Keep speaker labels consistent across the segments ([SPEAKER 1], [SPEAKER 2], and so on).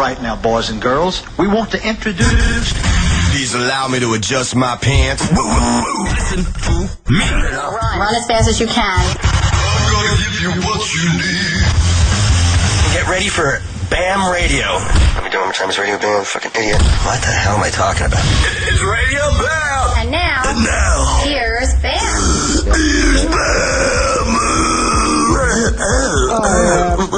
[SPEAKER 1] right now, boys and girls. We want to introduce...
[SPEAKER 2] Please allow me to adjust my pants. Listen to me.
[SPEAKER 3] Run as fast as you can.
[SPEAKER 2] I'm gonna give you what you need. Get ready for Bam Radio. Let me do it one more time. It's Radio Bam, fucking idiot. What the hell am I talking about? It's Radio Bam.
[SPEAKER 3] And now, here's Bam.
[SPEAKER 2] Here's Bam.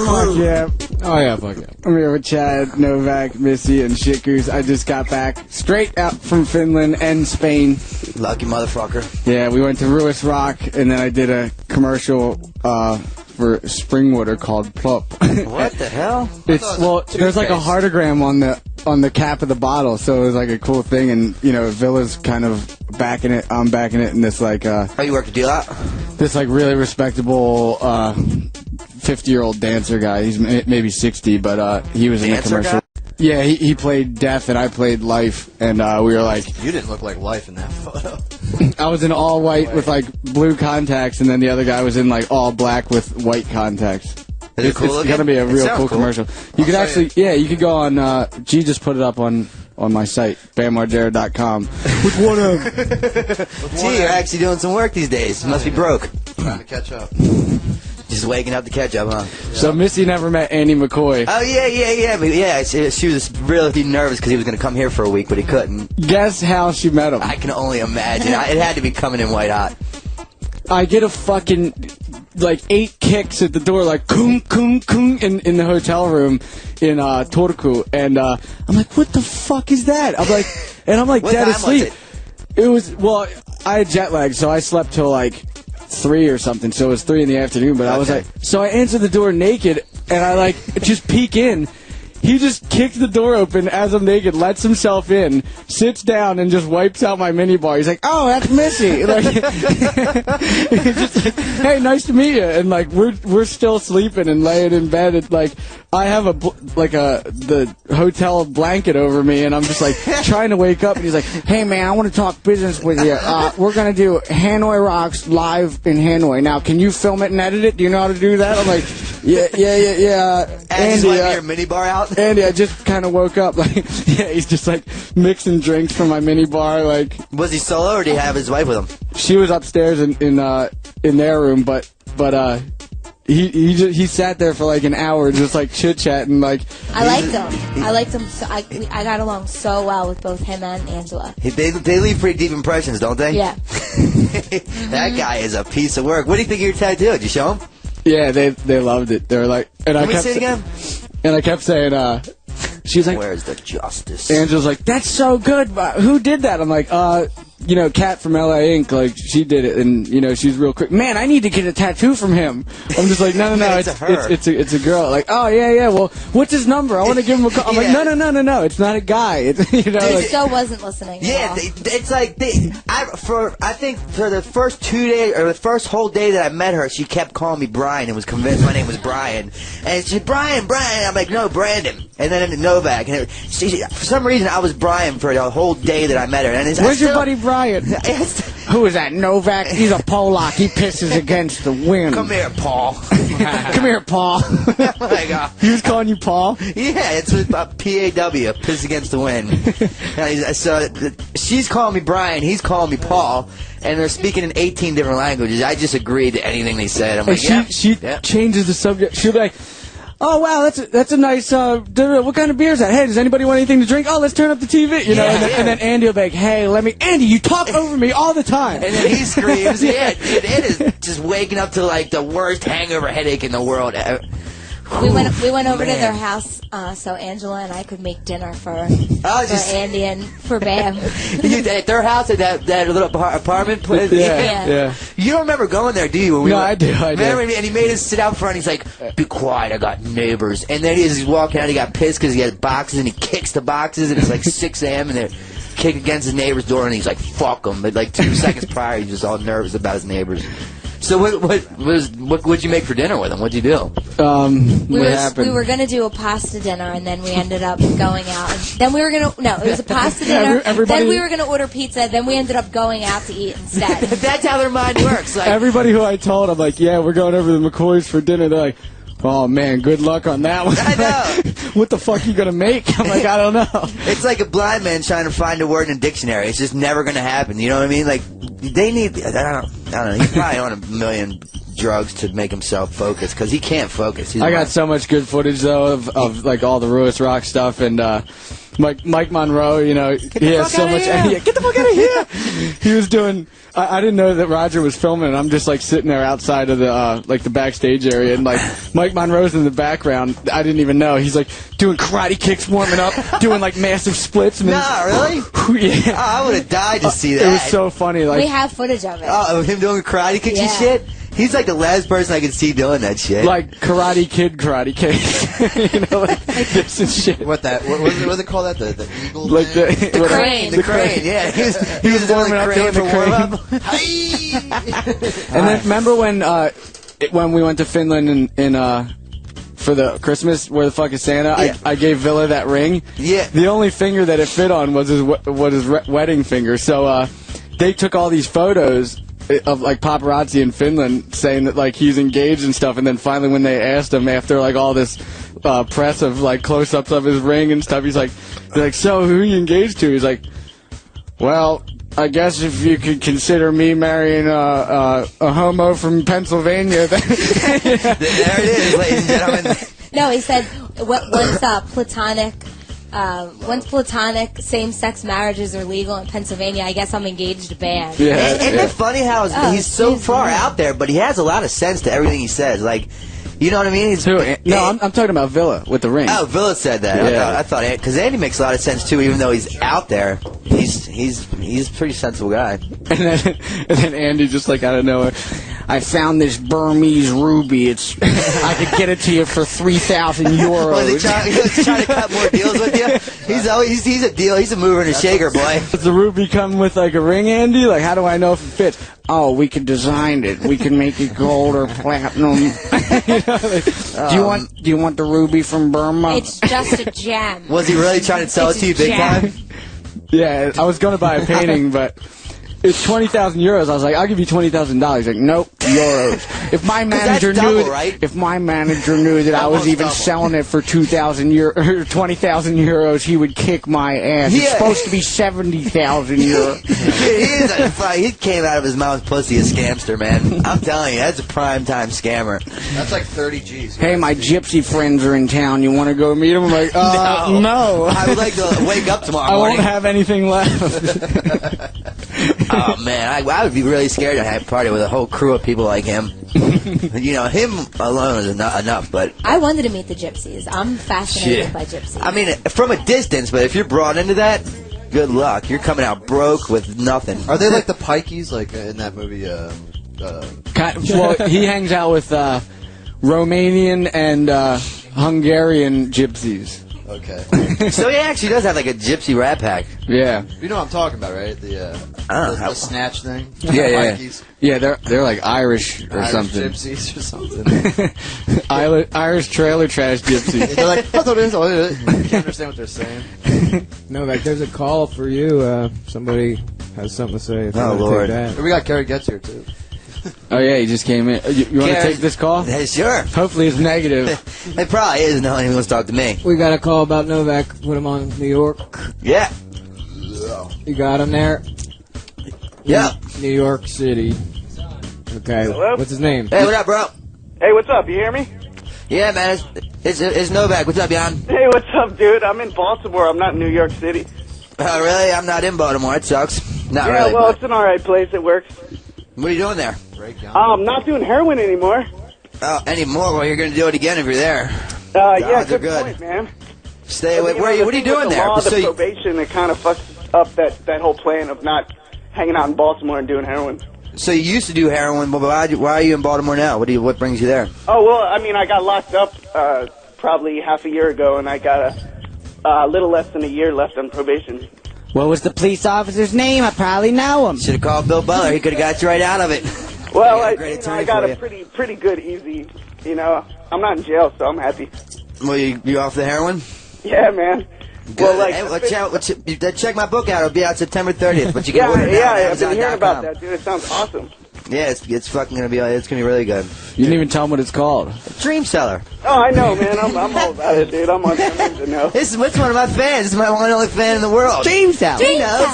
[SPEAKER 4] Fuck yeah. Oh yeah, fuck yeah. I'm here with Chad, Novak, Missy, and Shikers. I just got back straight out from Finland and Spain.
[SPEAKER 5] Lucky motherfucker.
[SPEAKER 4] Yeah, we went to Ruis Rock, and then I did a commercial for spring water called Plop.
[SPEAKER 5] What the hell?
[SPEAKER 4] There's like a heartogram on the cap of the bottle, so it was like a cool thing, and you know, Villa's kind of backing it, I'm backing it, and this like
[SPEAKER 5] Oh, you work a deal out?
[SPEAKER 4] This like really respectable 50-year-old dancer guy. He's maybe 60, but he was in the commercial.
[SPEAKER 5] Guy?
[SPEAKER 4] Yeah, he played Death and I played Life, and we were like...
[SPEAKER 5] You didn't look like Life in that photo.
[SPEAKER 4] I was in all white with like blue contacts, and then the other guy was in like all black with white contacts.
[SPEAKER 5] Is it cool?
[SPEAKER 4] It's gonna be a real cool commercial. You could actually, you could go on. G just put it up on my site, BamMargera.com. With one of.
[SPEAKER 5] Gee, you're actually doing some work these days. You must be broke.
[SPEAKER 6] Trying to catch up.
[SPEAKER 5] Just waking up to catch up, huh?
[SPEAKER 4] So Missy never met Andy McCoy.
[SPEAKER 5] Oh yeah. But yeah, she was really nervous because he was going to come here for a week, but he couldn't.
[SPEAKER 4] Guess how she met him?
[SPEAKER 5] I can only imagine. It had to be coming in white hot.
[SPEAKER 4] I get a fucking like 8 kicks at the door, like kung kung kung in the hotel room in Turku, and I'm like, what the fuck is that? I'm like dead asleep. It was I had jet lag, so I slept till like 3 or something, so it was 3 in the afternoon. But I was like, so I answered the door naked, and I like just peek in. He just kicks the door open as I'm naked, lets himself in, sits down, and just wipes out my mini bar. He's like, "Oh, that's Missy." Like, he's just like, "Hey, nice to meet you." And like, we're still sleeping and laying in bed. And like, I have the hotel blanket over me, and I'm just like trying to wake up. And he's like, "Hey, man, I want to talk business with you. We're gonna do Hanoi Rocks live in Hanoi. Now, can you film it and edit it? Do you know how to do that?" I'm like, "Yeah."
[SPEAKER 5] Andy, your mini bar out.
[SPEAKER 4] Andy, I just kind of woke up. Like, yeah, he's just like mixing drinks from my mini bar. Like,
[SPEAKER 5] was he solo or did he have his wife with him?
[SPEAKER 4] She was upstairs in their room, but he sat there for like an hour just like chit chatting. Like,
[SPEAKER 7] I liked him. So I got along so well with both him and Angela.
[SPEAKER 5] They leave pretty deep impressions, don't they?
[SPEAKER 7] Yeah.
[SPEAKER 5] That guy is a piece of work. What do you think of your tattoo? Did you show him?
[SPEAKER 4] Yeah, they loved it. They were like, and
[SPEAKER 5] Can we say it again?
[SPEAKER 4] And I kept saying, she's like,
[SPEAKER 5] "Where's the justice?"
[SPEAKER 4] Angela's like, "That's so good. Who did that?" I'm like, Kat from LA Inc. Like, she did it, and she's real quick. Man, I need to get a tattoo from him. I'm just like, no, it's a girl. Like, oh yeah. Well, what's his number? I want to give him a call. I'm like, no, it's not a guy. It's,
[SPEAKER 7] Dude, still wasn't listening.
[SPEAKER 5] Yeah, it's like I think for the first 2 days or the first whole day that I met her, she kept calling me Brian and was convinced my name was Brian. And she Brian. I'm like, no, Brandon. And then Novak. And for some reason, I was Brian for the whole day that I met her. And
[SPEAKER 4] where's your buddy Brian? Who is that? Novak? He's a Polak. He pisses against the wind.
[SPEAKER 5] Come here, Paul.
[SPEAKER 4] Come here, Paul.
[SPEAKER 5] Oh my God.
[SPEAKER 4] He was calling you Paul?
[SPEAKER 5] Yeah, it's with P-A-W, piss against the wind. So she's calling me Brian, he's calling me Paul, and they're speaking in 18 different languages. I just agreed to anything they said. I'm like,
[SPEAKER 4] she changes the subject. She'll be like, "Oh wow, that's a nice. What kind of beer is that? Hey, does anybody want anything to drink? Oh, let's turn up the TV." And then Andy will be like, "Hey, Andy, you talk over me all the time."
[SPEAKER 5] And then he screams. Yeah, it is just waking up to like the worst hangover headache in the world.
[SPEAKER 7] We went over to their house so Angela and I could make dinner for Andy and for Bam.
[SPEAKER 5] At their house, at that little apartment place?
[SPEAKER 4] Yeah.
[SPEAKER 5] You don't remember going there, do you?
[SPEAKER 4] No, I do.
[SPEAKER 5] Remember, and he made us sit out front. He's like, "Be quiet, I got neighbors." And then he's walking out, he got pissed because he had boxes, and he kicks the boxes, and it's like 6 a.m., and they're kicking against his neighbor's door, and he's like, "Fuck them." But like 2 seconds prior, he's just all nervous about his neighbors. So what'd you make for dinner with him? What'd you do?
[SPEAKER 7] We were gonna do a pasta dinner, and then we ended up going out. And then we were gonna it was a pasta dinner. Then we were gonna order pizza. Then we ended up going out to eat instead.
[SPEAKER 5] That's how their mind works. Like,
[SPEAKER 4] everybody who I told, I'm like, "Yeah, we're going over to the McCoys for dinner." They're like, "Oh man, good luck on that one."
[SPEAKER 5] I know.
[SPEAKER 4] what the fuck are you gonna make? I'm like, I don't know.
[SPEAKER 5] It's like a blind man trying to find a word in a dictionary. It's just never gonna happen. You know what I mean? Like, they need. I don't know. He's probably on a million drugs to make himself focus because he can't focus.
[SPEAKER 4] I got so much good footage though of like all the Lewis Rock stuff and Mike Monroe. You know, he has so much. Get the fuck out of here! He was doing. I didn't know that Roger was filming, and I'm just like sitting there outside of the like the backstage area, and like Mike Monroe's in the background. I didn't even know. He's like doing karate kicks, warming up, doing like massive splits. And
[SPEAKER 5] really?
[SPEAKER 4] Yeah.
[SPEAKER 5] Oh, I would have died to see that.
[SPEAKER 4] It was so funny. Like
[SPEAKER 7] we have footage of it.
[SPEAKER 5] Oh, him doing karate kicks and shit. He's like the last person I could see doing that shit.
[SPEAKER 4] Like Karate Kid karate kicks. You know, like this and shit.
[SPEAKER 6] What do they call that? The eagle?
[SPEAKER 4] Like
[SPEAKER 6] thing?
[SPEAKER 7] The crane.
[SPEAKER 5] The crane, yeah. He was doing the crane for warm-up.
[SPEAKER 4] And then remember when we went to Finland and for the Christmas, where the fuck is Santa?
[SPEAKER 5] Yeah.
[SPEAKER 4] I gave Villa that ring.
[SPEAKER 5] Yeah.
[SPEAKER 4] The only finger that it fit on was his wedding finger. So they took all these photos of like paparazzi in Finland saying that like he's engaged and stuff, and then finally when they asked him after like all this press of like close-ups of his ring and stuff, he's like, they're like, so who are you engaged to? He's like, well, I guess if you could consider me marrying a homo from Pennsylvania, then
[SPEAKER 5] There it is, ladies and gentlemen.
[SPEAKER 7] No, he said once platonic same-sex marriages are legal in Pennsylvania, I guess I'm engaged to Bam.
[SPEAKER 4] Yeah.
[SPEAKER 5] Isn't it funny how he's so far out there, but he has a lot of sense to everything he says. Like, you know what I mean?
[SPEAKER 4] No, I'm talking about Villa with the ring.
[SPEAKER 5] Oh, Villa said that.
[SPEAKER 4] Yeah.
[SPEAKER 5] I thought because Andy makes a lot of sense too, even though he's out there. He's a pretty sensible guy.
[SPEAKER 4] And then Andy just like out of nowhere, I found this Burmese ruby. I could get it to you for 3,000 euros.
[SPEAKER 5] Was he trying to cut more deals with you? He's a deal. He's a mover and a shaker, boy.
[SPEAKER 4] Does the ruby come with like a ring, Andy? Like, how do I know if it fits? Oh, we could design it. We can make it gold or platinum. You know, like, do you want the ruby from Burma?
[SPEAKER 7] It's just a gem.
[SPEAKER 5] Was he really trying to sell it to you big time?
[SPEAKER 4] Yeah, I was going to buy a painting, but it's 20,000 euros. I was like, I'll give you $20,000. He's like, nope, euros. If my manager if my manager knew that I was even selling it for 20,000 euros, he would kick my ass. It's supposed to be 70,000 euros.
[SPEAKER 5] He came out of his mom's pussy a scamster, man. I'm telling you, that's a prime time scammer.
[SPEAKER 6] That's like 30 G's.
[SPEAKER 4] Hey, my gypsy friends are in town. You want to go meet them? I'm like, no.
[SPEAKER 5] I would like to wake up tomorrow
[SPEAKER 4] I
[SPEAKER 5] morning.
[SPEAKER 4] won't have anything left.
[SPEAKER 5] Oh man, I would be really scared to have a party with a whole crew of people like him. You know, him alone is enough, but
[SPEAKER 7] I wanted to meet the gypsies. I'm fascinated by gypsies.
[SPEAKER 5] I mean, from a distance, but if you're brought into that, good luck. You're coming out broke with nothing.
[SPEAKER 6] Are they like the Pikeys, like in that movie?
[SPEAKER 4] Well, he hangs out with Romanian and Hungarian gypsies.
[SPEAKER 6] Okay.
[SPEAKER 5] So he actually does have like a gypsy rat pack.
[SPEAKER 4] Yeah.
[SPEAKER 6] You know what I'm talking about, right? The snatch thing.
[SPEAKER 4] Yeah.
[SPEAKER 6] Pikes.
[SPEAKER 4] Yeah, they're like Irish or
[SPEAKER 6] Irish
[SPEAKER 4] something.
[SPEAKER 6] gypsies or something.
[SPEAKER 4] Irish trailer trash gypsies.
[SPEAKER 6] They're like, I can't understand what they're saying.
[SPEAKER 8] Novak, there's a call for you. Somebody has something to say. If you
[SPEAKER 5] Oh,
[SPEAKER 8] want to
[SPEAKER 5] Lord.
[SPEAKER 8] take that.
[SPEAKER 6] We got Gary Getz here, too.
[SPEAKER 4] Oh yeah, he just came in. You want to take this call?
[SPEAKER 5] Sure.
[SPEAKER 4] Hopefully it's negative.
[SPEAKER 5] It probably is. No one wants to talk to me.
[SPEAKER 8] We got a call about Novak. Put him on New York.
[SPEAKER 5] Yeah.
[SPEAKER 8] You got him there?
[SPEAKER 5] Yeah.
[SPEAKER 8] New York City. Okay.
[SPEAKER 9] Hello?
[SPEAKER 8] What's his name?
[SPEAKER 5] Hey, what up, bro?
[SPEAKER 9] Hey, what's up? You hear me?
[SPEAKER 5] Yeah, man. It's Novak. What's up, Jan?
[SPEAKER 9] Hey, what's up, dude? I'm in Baltimore. I'm not in New York City.
[SPEAKER 5] Oh, really? I'm not in Baltimore. It sucks. Not
[SPEAKER 9] Yeah,
[SPEAKER 5] really.
[SPEAKER 9] well,
[SPEAKER 5] but-
[SPEAKER 9] it's an alright place. It works.
[SPEAKER 5] What are you doing there?
[SPEAKER 6] Rake Yohn.
[SPEAKER 9] I'm not doing heroin anymore.
[SPEAKER 5] Oh, anymore? Well, you're going to do it again if you're there.
[SPEAKER 9] Yeah,
[SPEAKER 5] they're
[SPEAKER 9] good
[SPEAKER 5] good.
[SPEAKER 9] point, man.
[SPEAKER 5] Stay away.
[SPEAKER 9] You know,
[SPEAKER 5] What are
[SPEAKER 9] the
[SPEAKER 5] you
[SPEAKER 9] thing
[SPEAKER 5] doing
[SPEAKER 9] with
[SPEAKER 5] there?
[SPEAKER 9] The law,
[SPEAKER 5] So
[SPEAKER 9] the
[SPEAKER 5] you-
[SPEAKER 9] probation, it kind of fucks up that whole plan of not hanging out in Baltimore and doing heroin.
[SPEAKER 5] So you used to do heroin, but why are you in Baltimore now? What brings you there?
[SPEAKER 9] Oh, well, I mean, I got locked up probably half a year ago, and I got a little less than a year left on probation.
[SPEAKER 4] What was the police officer's name? I probably know him.
[SPEAKER 5] Should have called Bill Butler. He could have got you right out of it.
[SPEAKER 9] Well,
[SPEAKER 5] Yeah,
[SPEAKER 9] I
[SPEAKER 5] great attorney
[SPEAKER 9] I got
[SPEAKER 5] for
[SPEAKER 9] a pretty good easy, you know. I'm not in jail, so I'm happy.
[SPEAKER 5] Well, you off the heroin?
[SPEAKER 9] Yeah, man.
[SPEAKER 5] Good.
[SPEAKER 9] Well, like,
[SPEAKER 5] check my book out. It'll be out September 30th. But you can order it now
[SPEAKER 9] yeah,
[SPEAKER 5] at
[SPEAKER 9] I've been hearing
[SPEAKER 5] Amazon.com.
[SPEAKER 9] about that, dude. It sounds awesome.
[SPEAKER 5] Yeah, it's fucking gonna be really good.
[SPEAKER 4] You didn't even tell them what it's called.
[SPEAKER 5] Dream Seller.
[SPEAKER 9] Oh, I know, man. I'm all about it, dude. I'm on to know.
[SPEAKER 5] This is one of my fans. This is my one and only fan in the world.
[SPEAKER 4] Dream Seller.
[SPEAKER 5] He knows.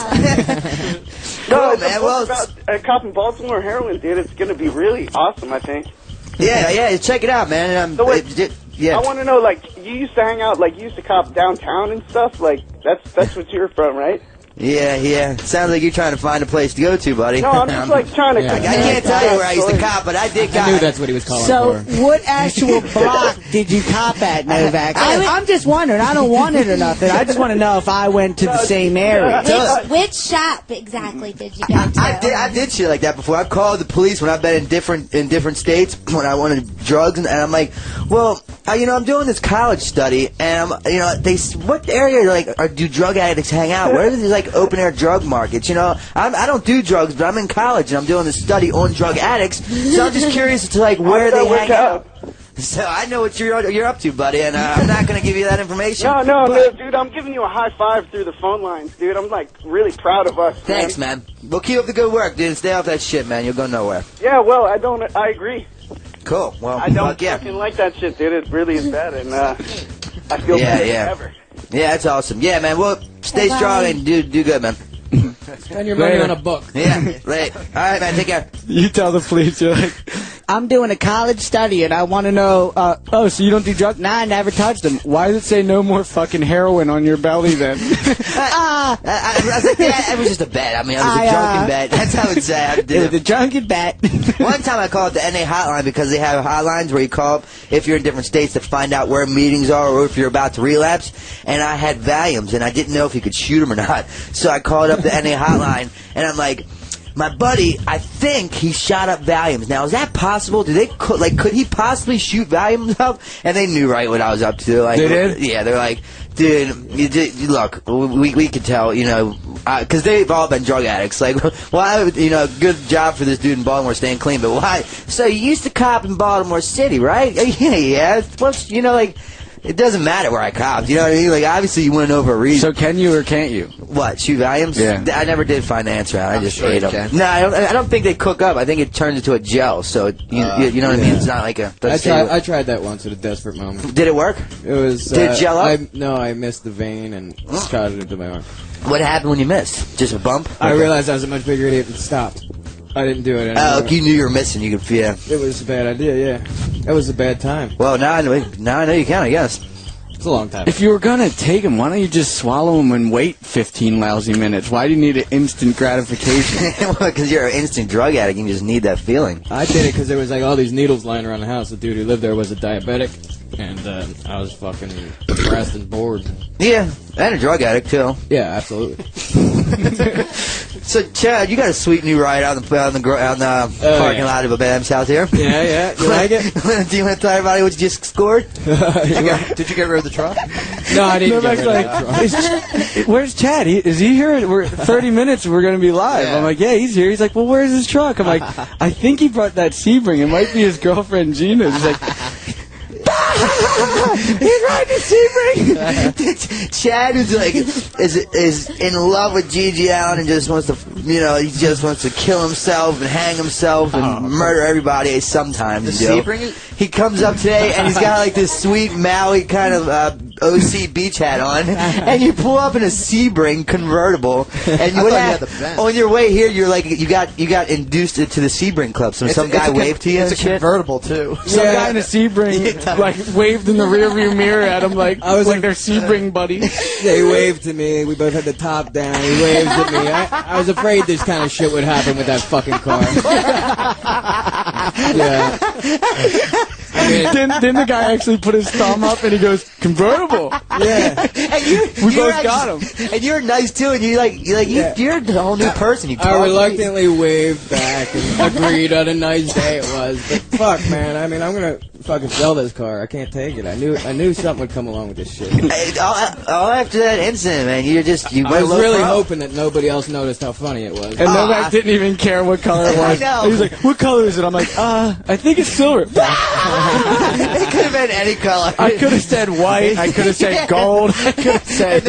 [SPEAKER 9] No,
[SPEAKER 5] man. Well,
[SPEAKER 9] about a cop in Baltimore heroin, dude. It's gonna be really awesome, I think.
[SPEAKER 5] Yeah. Check it out, man.
[SPEAKER 9] So wait,
[SPEAKER 5] yeah.
[SPEAKER 9] I want to know, like, you used to hang out, like, you used to cop downtown and stuff. Like, that's what you're from, right?
[SPEAKER 5] Yeah. Sounds like you're trying to find a place to go to, buddy.
[SPEAKER 9] No, I'm just like trying to.
[SPEAKER 5] I can't tell you where I used to cop, but I did cop.
[SPEAKER 8] I knew that's what he was calling
[SPEAKER 4] So,
[SPEAKER 8] for.
[SPEAKER 4] what actual block did you cop at, Novak? I'm just wondering. I don't want it or nothing. I just want to know if I went to the same area.
[SPEAKER 7] Which shop exactly did you go to?
[SPEAKER 5] I did shit like that before. I've called the police when I've been in different states when I wanted drugs, and I'm like, well, I'm doing this college study, and what area do drug addicts hang out? Where are these open air drug markets? I don't do drugs, but I'm in college and I'm doing this study on drug addicts, so I'm just curious as to where they hang out. So I know what you're up to, buddy, and I'm not going to give you that information.
[SPEAKER 9] No, dude, I'm giving you a high five through the phone lines, dude. I'm really proud of us.
[SPEAKER 5] Thanks, man. Well, keep up the good work, dude. Stay off that shit, man. You'll go nowhere.
[SPEAKER 9] Yeah, well, I agree.
[SPEAKER 5] Cool. Well,
[SPEAKER 9] I don't fucking like that shit, dude. It really is bad, and I feel better than ever.
[SPEAKER 5] Yeah, that's awesome. Yeah, man. Well, stay strong and do good, man.
[SPEAKER 8] Spend your money on a book.
[SPEAKER 5] Yeah, right. All right, man. Take care.
[SPEAKER 4] You tell the police, you're like, I'm doing a college study and I want to know, so you don't do drugs? Nah, I never touched them. Why does it say no more fucking heroin on your belly then?
[SPEAKER 5] I was like, it was just a bet. I mean, it was a drunken bet. That's how it's sad.
[SPEAKER 4] It was a drunken bet.
[SPEAKER 5] One time I called the NA hotline because they have hotlines where you call up if you're in different states to find out where meetings are or if you're about to relapse. And I had Valiums and I didn't know if you could shoot them or not. So I called up the NA hotline and I'm like, my buddy, I think he shot up Valiums. Now, is that possible? Could he possibly shoot Valiums up? And they knew right what I was up to.
[SPEAKER 4] They did?
[SPEAKER 5] Yeah, they're like, dude, look, we could tell, because they've all been drug addicts. Like, why, good job for this dude in Baltimore staying clean, but why? So you used to cop in Baltimore City, right? Yeah. Plus, it doesn't matter where I copped. You know what I mean? Obviously, you want to know for a reason.
[SPEAKER 4] So can you or can't you?
[SPEAKER 5] What, shoot Valiums?
[SPEAKER 4] Yeah.
[SPEAKER 5] I never did find the answer out. I just ate them. No, I don't think they cook up. I think it turns into a gel. So, you know what I mean? It's not like a...
[SPEAKER 8] I tried that once at a desperate moment.
[SPEAKER 5] Did it work?
[SPEAKER 8] It was...
[SPEAKER 5] Did it gel up?
[SPEAKER 8] I missed the vein and shot it into my arm.
[SPEAKER 5] What happened when you missed? Just a bump?
[SPEAKER 8] I realized I was a much bigger idiot and stopped. I didn't do it anymore.
[SPEAKER 5] Oh, you knew you were missing. You could feel.
[SPEAKER 8] It was a bad idea, yeah. That was a bad time.
[SPEAKER 5] Well, now I know you can, I guess.
[SPEAKER 8] It's a long time.
[SPEAKER 4] If you were going to take them, why don't you just swallow them and wait 15 lousy minutes? Why do you need an instant gratification?
[SPEAKER 5] Because you're an instant drug addict. You just need that feeling.
[SPEAKER 8] I did it because there was all these needles lying around the house. The dude who lived there was a diabetic, and I was fucking depressed and bored.
[SPEAKER 5] Yeah, and a drug addict, too.
[SPEAKER 8] Yeah, absolutely.
[SPEAKER 5] So, Chad, you got a sweet new ride out on the parking lot of a Bam's house here.
[SPEAKER 8] Yeah. You like it?
[SPEAKER 5] Do you want to tell everybody what you just scored?
[SPEAKER 6] Did you get rid of the truck?
[SPEAKER 8] No, I didn't get rid of the truck.
[SPEAKER 4] Where's Chad? Is he here? We're 30 minutes. We're going to be live. Yeah. I'm like, yeah, he's here. He's like, well, where's his truck? I'm like, I think he brought that Sebring. It might be his girlfriend Gina. He's like, he's riding a Sebring.
[SPEAKER 5] Chad is in love with Gigi Allen and just wants to, he just wants to kill himself and hang himself and murder everybody. Sometimes
[SPEAKER 6] the Sebring.
[SPEAKER 5] He comes up today and he's got this sweet Maui kind of OC beach hat on, and you pull up in a Sebring convertible, and on your way here, you're like you got induced to the Sebring club. So some guy waved to you.
[SPEAKER 6] It's a convertible too.
[SPEAKER 4] Some guy in a Sebring waved in the rearview mirror at him like they're Sebring buddies.
[SPEAKER 8] Yeah, he waved to me. We both had the top down. He waved at me. I was afraid this kind of shit would happen with that fucking car. Yeah.
[SPEAKER 4] Then the guy actually put his thumb up and he goes, convertible.
[SPEAKER 8] Yeah.
[SPEAKER 5] And
[SPEAKER 4] we both got him.
[SPEAKER 5] And you're nice too, and you're a whole new person.
[SPEAKER 8] I reluctantly waved back and agreed on a nice day it was. But fuck, man. I mean, I'm gonna fucking sell this car. I can't take it. I knew something would come along with this shit.
[SPEAKER 5] Hey, all after that incident, man, you
[SPEAKER 8] I was really hoping that nobody else noticed how funny it was.
[SPEAKER 4] And Novak didn't even care what color it was.
[SPEAKER 5] I know.
[SPEAKER 4] He was like, "What color is it?" I'm like, I think it's silver."
[SPEAKER 5] It could have been any color.
[SPEAKER 4] I could have said white. I could have said gold. I could have said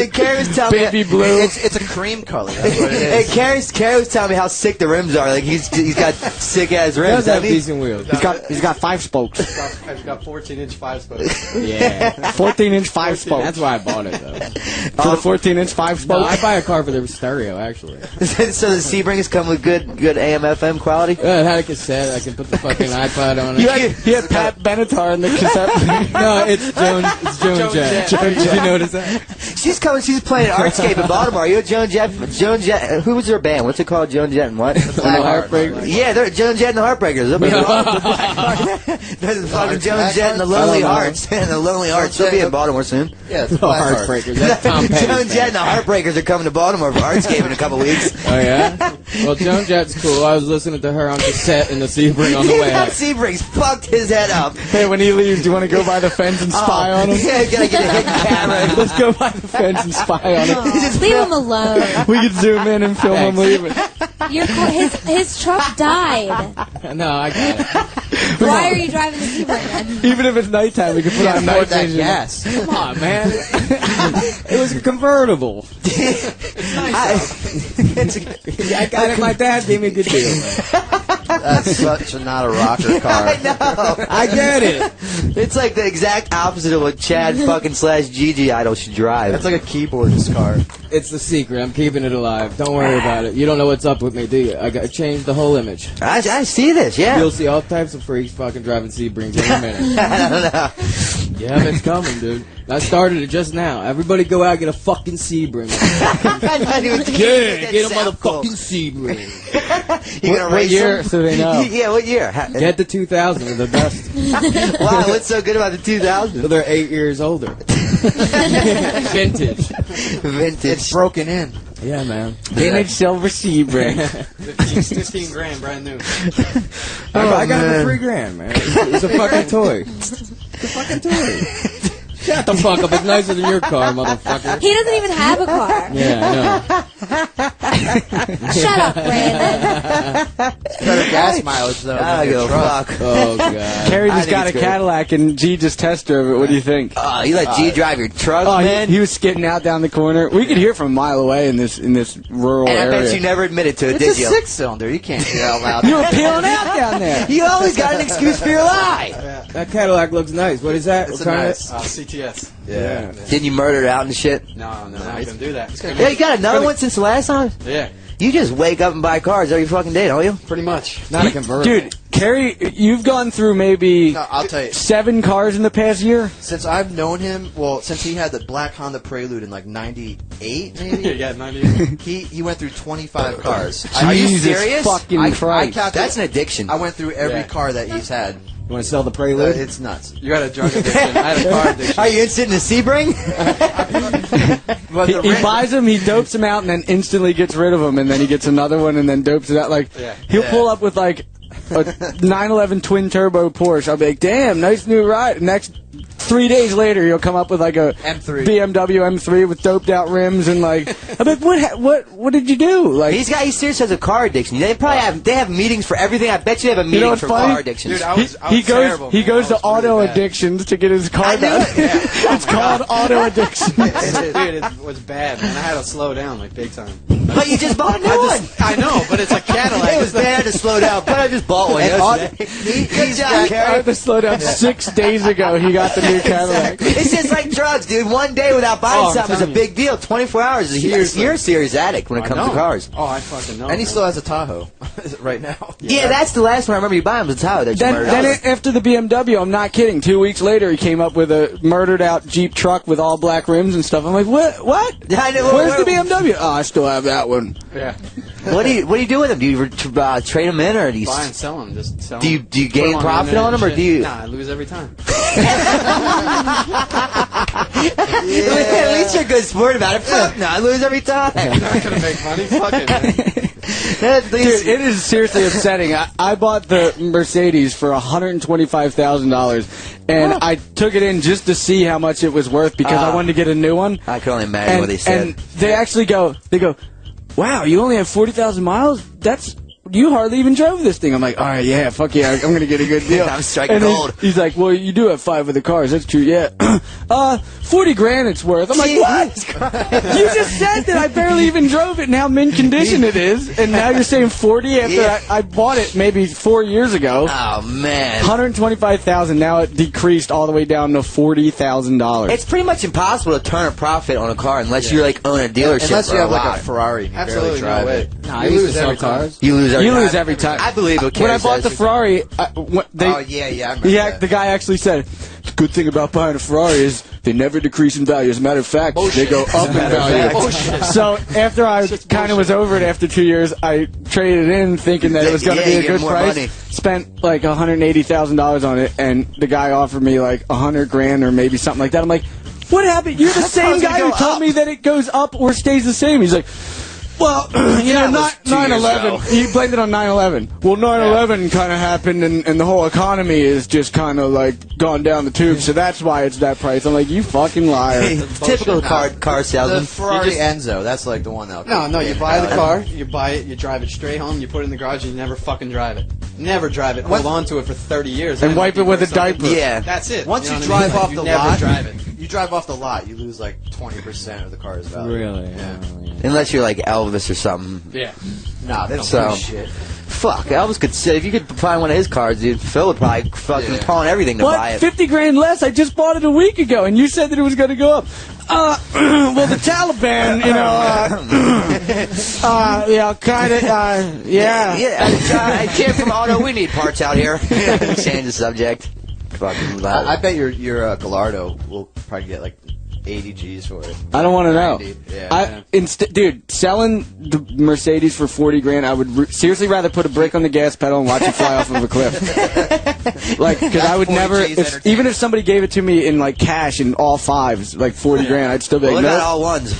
[SPEAKER 4] baby blue.
[SPEAKER 6] It's a cream color. That's what it is.
[SPEAKER 5] Hey, Carrie was telling me how sick the rims are. Like he's got sick ass rims.
[SPEAKER 8] He does have decent wheels.
[SPEAKER 4] He's got 5 spokes.
[SPEAKER 6] I've got 14-inch 5 spokes.
[SPEAKER 8] Yeah.
[SPEAKER 4] 14-inch 5 spokes.
[SPEAKER 8] That's why I bought it, though.
[SPEAKER 4] For the 14-inch 5 spokes?
[SPEAKER 8] No, I buy a car for the stereo, actually.
[SPEAKER 5] So the Sebring's come with good AM/FM quality?
[SPEAKER 8] It had a cassette. I can put the fucking iPod on it.
[SPEAKER 4] He had Pat Benatar in the cassette.
[SPEAKER 8] No, it's Joan Jett. Did you notice that?
[SPEAKER 5] She's playing Artscape in Baltimore. Are you a Joan Jett? Who was her band? What's it called? Joan Jett and what?
[SPEAKER 8] The Heartbreakers.
[SPEAKER 5] Yeah, they're Joan Jett and the Heartbreakers. There's fucking Joan Jett and the Lonely Hearts. And the Lonely Hearts. They'll be in Baltimore soon.
[SPEAKER 6] Yeah, it's
[SPEAKER 8] The Heartbreakers. That's Tom Petty's
[SPEAKER 5] Joan Jett and the Heartbreakers are coming to Baltimore for Artscape in a couple weeks.
[SPEAKER 8] Oh, yeah? Well, Joan Jett's cool. I was listening to her on cassette in the Sebring on the way out.
[SPEAKER 5] Sebring's fucked his head up.
[SPEAKER 4] Hey, when he leaves, do you want to go by the fence and spy on him?
[SPEAKER 5] Yeah, gotta get a hidden camera.
[SPEAKER 4] Let's go by the fence and spy on him.
[SPEAKER 7] Leave him alone.
[SPEAKER 4] We could zoom in and film him leaving.
[SPEAKER 7] His truck died.
[SPEAKER 8] No, I got it.
[SPEAKER 7] Why are you driving the Sebring?
[SPEAKER 4] Even if it's nighttime, we could put on night vision.
[SPEAKER 8] Gas. Come on, man. It was a convertible. I got it. My dad gave me a good deal.
[SPEAKER 6] That's such not a rocker car.
[SPEAKER 5] I know.
[SPEAKER 8] I get it.
[SPEAKER 5] It's like the exact opposite of what Chad fucking / Gigi Idol should drive.
[SPEAKER 6] That's like a keyboardist car.
[SPEAKER 8] It's the secret. I'm keeping it alive. Don't worry about it. You don't know what's up with me, do you? I changed the whole image.
[SPEAKER 5] I see this, yeah.
[SPEAKER 8] You'll see all types of freaks fucking driving Sebrings in a minute.
[SPEAKER 5] I don't know.
[SPEAKER 8] Yeah, it's coming, dude. I started it just now. Everybody go out and get a fucking Sebring. Get a motherfucking Sebring.
[SPEAKER 4] What year so they know?
[SPEAKER 5] Yeah, what year?
[SPEAKER 8] Get the 2000. They're the best.
[SPEAKER 5] Wow, what's so good about the 2000?
[SPEAKER 8] So they're 8 years older. Vintage.
[SPEAKER 5] It's
[SPEAKER 6] broken in.
[SPEAKER 8] Yeah, man.
[SPEAKER 4] Vintage silver Sebring.
[SPEAKER 8] 15 grand, brand new. I got it for $3,000, man. It's a fucking toy. It's a fucking toy. Shut the fuck up. It's nicer than your car, motherfucker.
[SPEAKER 7] He doesn't even have a car.
[SPEAKER 8] Yeah, I know.
[SPEAKER 7] Shut up, Brandon.
[SPEAKER 6] Better gas mileage, though.
[SPEAKER 5] I go fuck.
[SPEAKER 8] Oh, God.
[SPEAKER 4] Carrie just
[SPEAKER 5] think
[SPEAKER 4] got a
[SPEAKER 5] it's great.
[SPEAKER 4] Cadillac and G just test drove it. What do you think?
[SPEAKER 5] Oh, you let G drive your truck,
[SPEAKER 4] Oh,
[SPEAKER 5] man?
[SPEAKER 4] he was skidding out down the corner. We could hear from a mile away in this rural
[SPEAKER 5] And I
[SPEAKER 4] area.
[SPEAKER 5] bet you never admitted to it,
[SPEAKER 6] It's
[SPEAKER 5] did
[SPEAKER 6] a
[SPEAKER 5] you?
[SPEAKER 6] 6-cylinder. You can't hear out loud.
[SPEAKER 4] You were peeling out down there.
[SPEAKER 5] You always got an excuse for your lie.
[SPEAKER 8] That Cadillac looks nice. What is that?
[SPEAKER 6] It's
[SPEAKER 8] What
[SPEAKER 6] a
[SPEAKER 8] kind
[SPEAKER 6] nice
[SPEAKER 8] of-
[SPEAKER 6] CTS.
[SPEAKER 8] Yeah.
[SPEAKER 5] Didn't you murder it out and shit?
[SPEAKER 6] No, I'm not going to do that.
[SPEAKER 5] Yeah, you got another one since the last time?
[SPEAKER 6] Yeah,
[SPEAKER 5] You just wake up and buy cars every fucking day, don't you?
[SPEAKER 6] pretty much.
[SPEAKER 8] Not a convertible.
[SPEAKER 4] Dude, Carrie, you've gone through maybe
[SPEAKER 6] No, I'll tell you.
[SPEAKER 4] 7 cars in the past year?
[SPEAKER 6] Since I've known him, well, since he had the black Honda Prelude in like 98, maybe?
[SPEAKER 10] Yeah, 98.
[SPEAKER 6] He went through 25 cars.
[SPEAKER 5] Are you
[SPEAKER 4] Jesus
[SPEAKER 5] serious?
[SPEAKER 4] fucking Christ.
[SPEAKER 6] calculated-
[SPEAKER 5] That's an addiction.
[SPEAKER 6] I went through every
[SPEAKER 10] Yeah.
[SPEAKER 6] car that he's had.
[SPEAKER 8] You want to sell the Prelude?
[SPEAKER 6] It's nuts.
[SPEAKER 10] You had a drug addiction. I had a car addiction.
[SPEAKER 5] Are you interested in a Sebring?
[SPEAKER 6] But
[SPEAKER 4] He,
[SPEAKER 6] the
[SPEAKER 4] he
[SPEAKER 6] rent-
[SPEAKER 4] buys them, he dopes them out, and then instantly gets rid of them, and then he gets another one, and then dopes it out. Like,
[SPEAKER 10] Yeah.
[SPEAKER 4] he'll pull up with, like, a 911 twin-turbo Porsche. I'll be like, damn, nice new ride. Next 3 days later, he'll come up with, like, a
[SPEAKER 6] M3.
[SPEAKER 4] BMW M3 with doped-out rims, and, like, I'm like, what did you do? Like,
[SPEAKER 5] He's serious has a car addiction. They probably have meetings for everything. I bet you they have a meeting
[SPEAKER 4] what's
[SPEAKER 5] for
[SPEAKER 4] funny?
[SPEAKER 5] car addictions.
[SPEAKER 10] Dude, I was
[SPEAKER 4] he
[SPEAKER 10] terrible.
[SPEAKER 4] goes
[SPEAKER 10] man.
[SPEAKER 4] to
[SPEAKER 10] I was really
[SPEAKER 4] auto
[SPEAKER 10] bad.
[SPEAKER 4] addictions to get his car
[SPEAKER 5] I knew
[SPEAKER 4] done.
[SPEAKER 5] it.
[SPEAKER 4] It's called auto addiction.
[SPEAKER 10] Dude, it was bad, man. I had to slow down, like, big time.
[SPEAKER 5] But you just bought a new one.
[SPEAKER 10] I know, but it's a Cadillac.
[SPEAKER 5] It was bad to slow down, but I just bought one yesterday. Good job,
[SPEAKER 4] I had
[SPEAKER 5] Carrie.
[SPEAKER 4] to slow down 6 days ago. He got the new Cadillac.
[SPEAKER 5] It's just like drugs, dude. One day without buying
[SPEAKER 10] Oh, I'm
[SPEAKER 5] something is a
[SPEAKER 10] telling you.
[SPEAKER 5] big deal. 24 hours is you're a serious addict when it comes to cars.
[SPEAKER 10] Oh, I fucking know.
[SPEAKER 6] And he
[SPEAKER 10] man.
[SPEAKER 6] still has a Tahoe right now.
[SPEAKER 5] Yeah, that's the last one I remember you buying was a Tahoe that you murdered.
[SPEAKER 4] Then after the BMW, I'm not kidding. 2 weeks later, he came up with a murdered-out Jeep truck with all black rims and stuff. I'm like, what?
[SPEAKER 5] I know,
[SPEAKER 4] Where's the BMW? Oh, I still have that one.
[SPEAKER 10] Yeah.
[SPEAKER 5] What do you do with them? Do you trade them in, or do you?
[SPEAKER 10] Buy and sell them. Just sell
[SPEAKER 5] Do you
[SPEAKER 10] them.
[SPEAKER 5] do you
[SPEAKER 10] Put 'em
[SPEAKER 5] gain
[SPEAKER 10] on the
[SPEAKER 5] profit
[SPEAKER 10] internet
[SPEAKER 5] on them, or
[SPEAKER 10] and
[SPEAKER 5] do
[SPEAKER 10] shit.
[SPEAKER 5] you?
[SPEAKER 10] Nah, I lose every time.
[SPEAKER 5] At least you're a good sport about it. Fuck no, I lose every time.
[SPEAKER 10] I'm not gonna make money. Fuck it, man.
[SPEAKER 4] Dude, it is seriously upsetting. I bought the Mercedes for $125,000, and I took it in just to see how much it was worth because I wanted to get a new one.
[SPEAKER 5] I can only imagine what they said.
[SPEAKER 4] And they actually go, wow, you only have 40,000 miles? You hardly even drove this thing. I'm like, all right, yeah, fuck yeah, I'm going to get a good deal.
[SPEAKER 5] I'm striking gold.
[SPEAKER 4] He's like, well, you do have 5 of the cars. That's true, yeah. 40 grand it's worth. I'm like, what? You just said that I barely even drove it and how mint condition it is, and now you're saying 40 after I bought it maybe 4 years ago.
[SPEAKER 5] Oh, man.
[SPEAKER 4] $125,000. Now it decreased all the way down to $40,000.
[SPEAKER 5] It's pretty much impossible to turn a profit on a car unless you like own a dealership.
[SPEAKER 6] Unless
[SPEAKER 5] for
[SPEAKER 6] you have
[SPEAKER 5] a
[SPEAKER 6] like
[SPEAKER 5] lot.
[SPEAKER 6] a Ferrari and you barely drive it.
[SPEAKER 10] Nah, you lose every cars.
[SPEAKER 5] You lose every
[SPEAKER 4] time.
[SPEAKER 5] I believe it.
[SPEAKER 4] When I bought the Ferrari,
[SPEAKER 6] I remember that.
[SPEAKER 4] the guy actually said, the good thing about buying a Ferrari is they never decrease in value. As a matter of fact, they go up in value. So after I kind of was over it after 2 years, I traded it in thinking that it was going to be a good price.
[SPEAKER 5] Money.
[SPEAKER 4] Spent like $180,000 on it, and the guy offered me like $100,000 or maybe something like that. I'm like, what happened? You're the same guy who told me that it goes up or stays the same. He's like, well, you know, 9/11. He blamed it on 9/11. Well, 9/11 kind of happened, and the whole economy is just kind of like gone down the tube. So that's why it's that price. I'm like, you fucking liar.
[SPEAKER 5] Typical car salesman.
[SPEAKER 6] The Ferrari Enzo, that's like the one that.
[SPEAKER 10] No, you buy the car, you buy it, you drive it straight home, you put it in the garage, and you never fucking drive it. Never drive it. Hold on to it for 30 years.
[SPEAKER 4] And wipe it with a diaper.
[SPEAKER 5] Yeah.
[SPEAKER 10] That's it.
[SPEAKER 6] Once you drive off the lot, you drive off the lot, you lose like 20% of the car's value.
[SPEAKER 8] Really?
[SPEAKER 6] Yeah.
[SPEAKER 5] Unless you're like Elvis or something.
[SPEAKER 10] Yeah.
[SPEAKER 6] Nah, they don't do shit.
[SPEAKER 5] Fuck, Elvis could say, if you could find one of his cars, dude, Phil would probably fucking pawn everything to buy it.
[SPEAKER 4] 50 grand less? I just bought it a week ago, and you said that it was going to go up. Well, the Taliban, you know, yeah, kind of, yeah.
[SPEAKER 5] I came from Auto. We need parts out here. Change the subject. Fucking loud.
[SPEAKER 6] I bet your Gallardo will probably get like 80 G's for it.
[SPEAKER 4] I don't want to know.
[SPEAKER 6] Yeah.
[SPEAKER 4] Dude, selling the Mercedes for 40 grand, I would seriously rather put a brick on the gas pedal and watch it fly off of a cliff. Like, because I would never, even if somebody gave it to me in like cash in all fives, like 40 grand, I'd still be like,
[SPEAKER 5] look
[SPEAKER 4] no.
[SPEAKER 5] at all ones.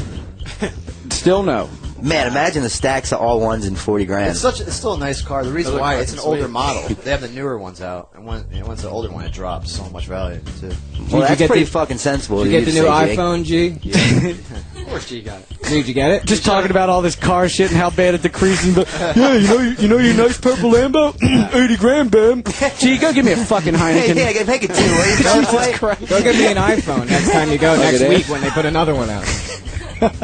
[SPEAKER 4] Still no.
[SPEAKER 5] Man, imagine the stacks of all ones in 40 grand.
[SPEAKER 6] It's still a nice car. The reason why it's an older model. They have the newer ones out, and once the older one, it drops so much value too.
[SPEAKER 5] Well, that's pretty fucking sensible.
[SPEAKER 8] Did you get the new iPhone, G?
[SPEAKER 10] Yeah. Of course, G got it.
[SPEAKER 8] Did you get it?
[SPEAKER 4] Just talking about all this car shit and how bad it decreases. But yeah, you know your nice purple Lambo, 80 grand, Bam. Gee, go give me a fucking Heineken.
[SPEAKER 5] Hey, yeah, make it 2. Jesus Christ.
[SPEAKER 8] Go get me an iPhone next time you go next week when they put another one out.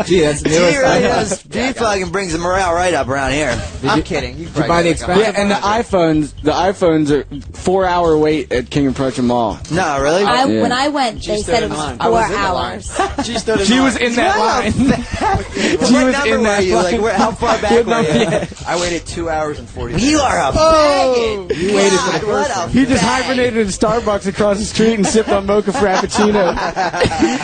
[SPEAKER 8] Gee, that's the newest iPhone.
[SPEAKER 5] G fucking brings the morale right up around here.
[SPEAKER 6] I'm kidding.
[SPEAKER 8] Did you buy the expensive
[SPEAKER 4] Yeah, and the iPhones are 4-hour wait at King of Prussia Mall.
[SPEAKER 5] No, really?
[SPEAKER 7] When I went, they said it was 4 hours.
[SPEAKER 10] She
[SPEAKER 4] was in that line. She was in that line.
[SPEAKER 5] Like, how far back were you?
[SPEAKER 6] I waited 2 hours and 40 minutes.
[SPEAKER 5] You are a faggot.
[SPEAKER 8] You waited for the first one.
[SPEAKER 4] He just hibernated in Starbucks across the street and sipped on mocha frappuccino.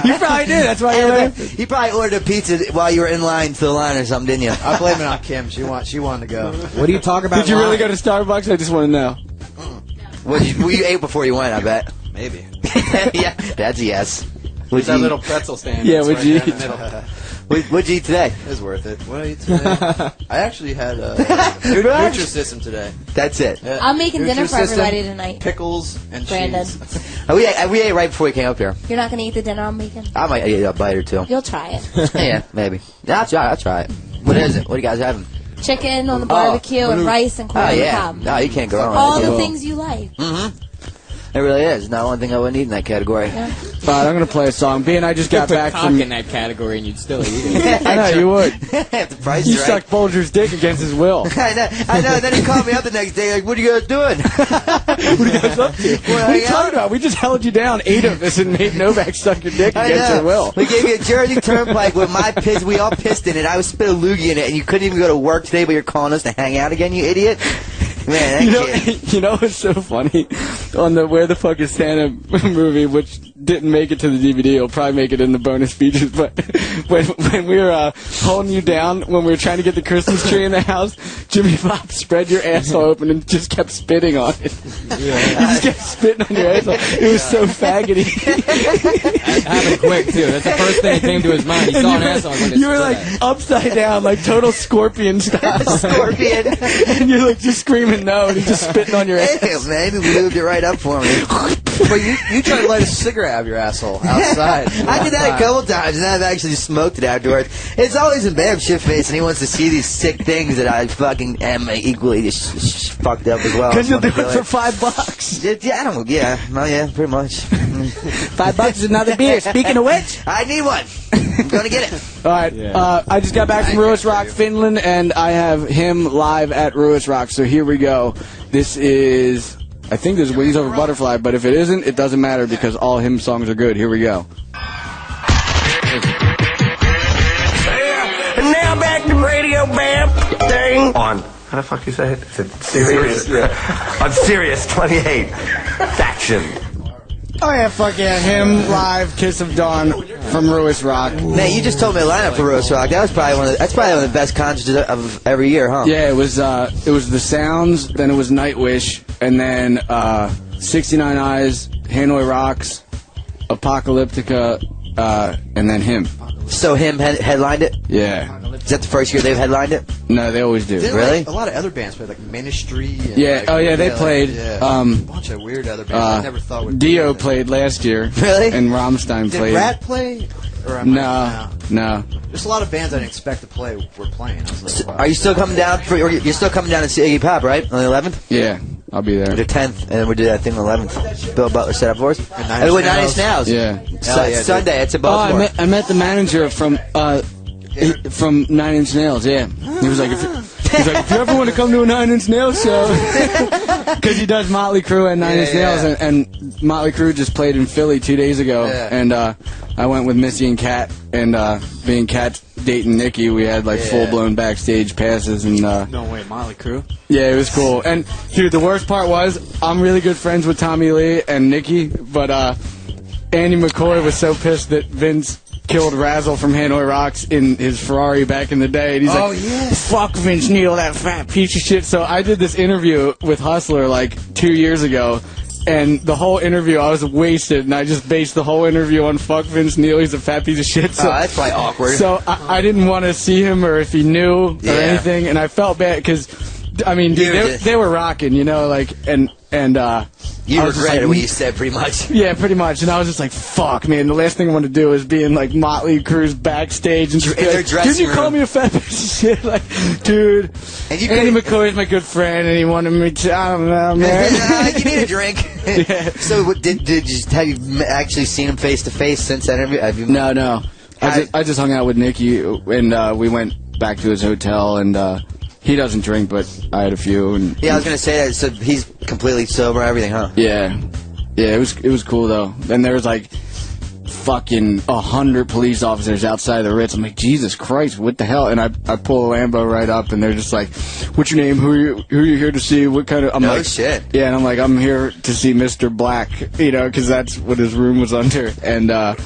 [SPEAKER 4] You probably did. That's why you're there.
[SPEAKER 5] You probably ordered a pizza while you were in line to the line or something, didn't you?
[SPEAKER 6] I blame it on Kim. She wanted to go.
[SPEAKER 8] What do you talk about?
[SPEAKER 4] Did you really go to Starbucks? I just want to know.
[SPEAKER 5] Well, you ate before you went, I bet.
[SPEAKER 6] Maybe.
[SPEAKER 5] Yeah, that's a yes.
[SPEAKER 10] What's that little pretzel stand?
[SPEAKER 4] Yeah, would you eat?
[SPEAKER 5] What'd you eat today?
[SPEAKER 6] It was worth it. What did I eat today? I actually had a Nutrisystem today.
[SPEAKER 5] That's it.
[SPEAKER 6] Yeah.
[SPEAKER 7] I'm making dinner for
[SPEAKER 6] Nutrisystem,
[SPEAKER 7] everybody tonight.
[SPEAKER 6] Pickles and
[SPEAKER 7] Brandon.
[SPEAKER 6] cheese.
[SPEAKER 5] We ate right before we came up here.
[SPEAKER 7] You're not going to eat the dinner I'm making?
[SPEAKER 5] I might eat a bite or two.
[SPEAKER 7] You'll try it.
[SPEAKER 5] Yeah, maybe. I'll try it. What is it? What are you guys having?
[SPEAKER 7] Chicken on the barbecue and rice and corn on the cob.
[SPEAKER 5] No, you can't go wrong.
[SPEAKER 7] All the things you like.
[SPEAKER 5] Mm-hmm. It really is. Not one thing I wouldn't eat in that category.
[SPEAKER 7] Yeah.
[SPEAKER 4] All right, I'm going to play a song. B and I just got back from...
[SPEAKER 8] in that category and you'd still eat it.
[SPEAKER 4] I know, you would.
[SPEAKER 5] If the price
[SPEAKER 4] You
[SPEAKER 5] is right.
[SPEAKER 4] sucked Folger's dick against his will.
[SPEAKER 5] I know. Then he called me up the next day like, what are you guys doing?
[SPEAKER 4] What are you guys up to? What are you talking about? We just held you down, 8 of us, and made Novak suck your dick against your will.
[SPEAKER 5] We gave you a Jersey Turnpike with my piss. We all pissed in it. I was spit a loogie in it, and you couldn't even go to work today, but you're calling us to hang out again, you idiot. Man,
[SPEAKER 4] you know what's so funny? On the Where the Fuck is Santa movie, which didn't make it to the DVD. He'll probably make it in the bonus features. But when we were holding you down, when we were trying to get the Christmas tree in the house, Jimmy Bob spread your asshole open and just kept spitting on it. Yeah. He just kept spitting on your asshole. It was so faggoty.
[SPEAKER 8] That happened quick, too. That's the first thing that came to his mind. He saw an asshole.
[SPEAKER 4] You were like upside down, like total scorpion style.
[SPEAKER 5] Scorpion.
[SPEAKER 4] And you're like just screaming no, and he's just spitting on your ass.
[SPEAKER 5] Hey, man, we moved it right up for me.
[SPEAKER 6] But you tried to light a cigarette out of your asshole outside.
[SPEAKER 5] I did that a couple times, and I've actually smoked it afterwards. It's always a Bam shit-face, and he wants to see these sick things that I fucking am equally just fucked up as well.
[SPEAKER 4] Because you'll do it for $5.
[SPEAKER 5] Yeah, I don't. Yeah, well, yeah, pretty much.
[SPEAKER 4] $5 is another beer. Speaking of which,
[SPEAKER 5] I need one. I'm gonna get it.
[SPEAKER 4] All right. I just got back from Ruis Rock, Finland, and I have him live at Ruis Rock. So here we go. This is, I think this is Wings Over Butterfly, but if it isn't, it doesn't matter because all him songs are good. Here we go.
[SPEAKER 2] And now back to Radio Bam thing. On. How the fuck you say it? Is it Sirius? Yeah. On Sirius 28. Faction.
[SPEAKER 4] Oh yeah, fuck yeah, him live, Kiss of Dawn from Ruis Rock.
[SPEAKER 5] Man, you just told me a lineup for Ruis Rock. That's probably one of the best concerts of every year, huh?
[SPEAKER 4] Yeah, it was The Sounds, then it was Nightwish, and then 69 Eyes, Hanoi Rocks, Apocalyptica, and then him.
[SPEAKER 5] So him headlined it?
[SPEAKER 4] Yeah.
[SPEAKER 5] Is that the first year they've headlined it?
[SPEAKER 4] No, they always do.
[SPEAKER 5] Really?
[SPEAKER 6] Like, a lot of other bands played, like Ministry. And
[SPEAKER 4] yeah.
[SPEAKER 6] like,
[SPEAKER 4] they played.
[SPEAKER 6] a bunch of weird other bands I never thought would.
[SPEAKER 4] Dio played last year.
[SPEAKER 5] Really?
[SPEAKER 4] And Rammstein played.
[SPEAKER 6] Did Rat play? Or
[SPEAKER 4] No.
[SPEAKER 6] There's a lot of bands I didn't expect to play were playing. I was like,
[SPEAKER 5] So,
[SPEAKER 6] wow.
[SPEAKER 5] are you still coming down? You're still coming down to see Iggy Pop, right? On the 11th?
[SPEAKER 4] Yeah, I'll be there.
[SPEAKER 5] The 10th, and we did that thing on the 11th. Bill Butler set up for us. And we 9 Inch Nails.
[SPEAKER 4] Yeah.
[SPEAKER 5] Sunday, it's in Baltimore.
[SPEAKER 4] I met the manager from 9 Inch Nails. Yeah. He was like, if you ever want to come to a 9 Inch Nails show, because he does Motley Crue and 9 Inch Nails, and Motley Crue just played in Philly 2 days ago, and I went with Missy and Kat, and being Kat's dating Nikki, we had like full-blown backstage passes, and
[SPEAKER 10] No way, Motley Crue.
[SPEAKER 4] yeah, it was cool. And dude, the worst part was I'm really good friends with Tommy Lee and Nikki, but Andy McCoy was so pissed that Vince killed Razzle from Hanoi Rocks in his Ferrari back in the day, and he's like, fuck Vince Neil, that fat piece of shit. So I did this interview with Hustler like 2 years ago, and the whole interview I was wasted, and I just based the whole interview on fuck Vince Neil, he's a fat piece of shit. So,
[SPEAKER 5] that's probably awkward.
[SPEAKER 4] So I didn't want to see him or if he knew or anything, and I felt bad because, I mean, dude, they were rocking, you know, like, and
[SPEAKER 5] you regretted what you said, pretty much.
[SPEAKER 4] Yeah, pretty much. And I was just like, fuck, man. The last thing I want to do is be in, like, Motley Crue's backstage and just be like, didn't you call me a fat piece of shit? Like, dude, Andy McCoy is my good friend, and he wanted me to, I don't know, man.
[SPEAKER 5] You need a drink. So, have you actually seen him face-to-face since that interview?
[SPEAKER 4] No. I just hung out with Nicky, and we went back to his hotel, and he doesn't drink, but I had a few. And
[SPEAKER 5] yeah, I was gonna say that. So he's completely sober, everything, huh?
[SPEAKER 4] Yeah. It was cool though. And there was like fucking 100 police officers outside the Ritz. I'm like, Jesus Christ, what the hell? And I pull a Lambo right up, and they're just like, "What's your name? Who are you here to see? What kind of?" I'm like,
[SPEAKER 5] shit.
[SPEAKER 4] Yeah, and I'm like, I'm here to see Mr. Black, you know, because that's what his room was under. And I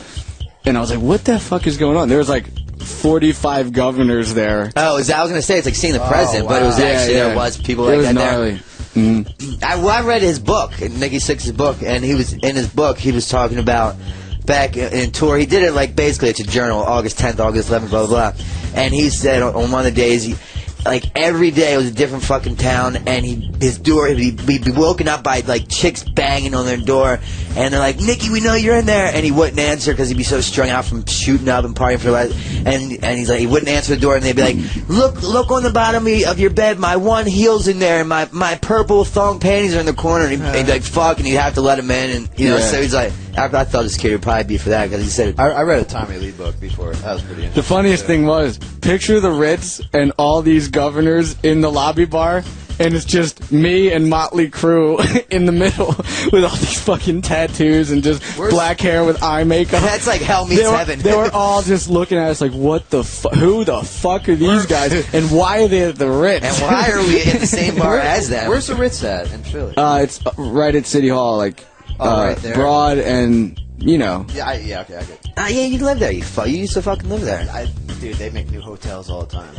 [SPEAKER 4] was like, what the fuck is going on? There was like 45 governors there.
[SPEAKER 5] Oh, I was going to say, it's like seeing the president, but it was actually, there was people like that
[SPEAKER 4] gnarly.
[SPEAKER 5] There. I read his book, Nicky Sixx's book, and he was in his book, he was talking about back in tour. He did it like basically, it's a journal, August 10th, August 11th, blah, blah, blah. And he said on one of the days, like every day it was a different fucking town, and he'd be woken up by like chicks banging on their door, and they're like, "Nicky, we know you're in there," and he wouldn't answer because he'd be so strung out from shooting up and partying for the life. And he's like, he wouldn't answer the door, and they'd be like, "Look on the bottom of your bed, my one heel's in there, and my purple thong panties are in the corner," and he'd be like, "Fuck," and you'd have to let him in, and you know, so he's like, I thought this kid would probably be for that because he said,
[SPEAKER 6] I read a Tommy Lee book before. That was pretty interesting.
[SPEAKER 4] The funniest thing was, picture the Ritz and all these governors in the lobby bar, and it's just me and Motley Crue in the middle with all these fucking tattoos and just black hair with eye makeup.
[SPEAKER 5] That's like hell meets heaven.
[SPEAKER 4] They were all just looking at us like, what the fuck? Who the fuck are these guys? And why are they at the Ritz?
[SPEAKER 5] And why are we at the same bar as them?
[SPEAKER 6] Where's the Ritz at in Philly?
[SPEAKER 4] It's right at City Hall, like
[SPEAKER 6] right there.
[SPEAKER 4] Broad and you know.
[SPEAKER 6] Yeah, okay, I get.
[SPEAKER 5] Yeah, you live there. You used to fucking live there.
[SPEAKER 6] Dude, they make new hotels all the time.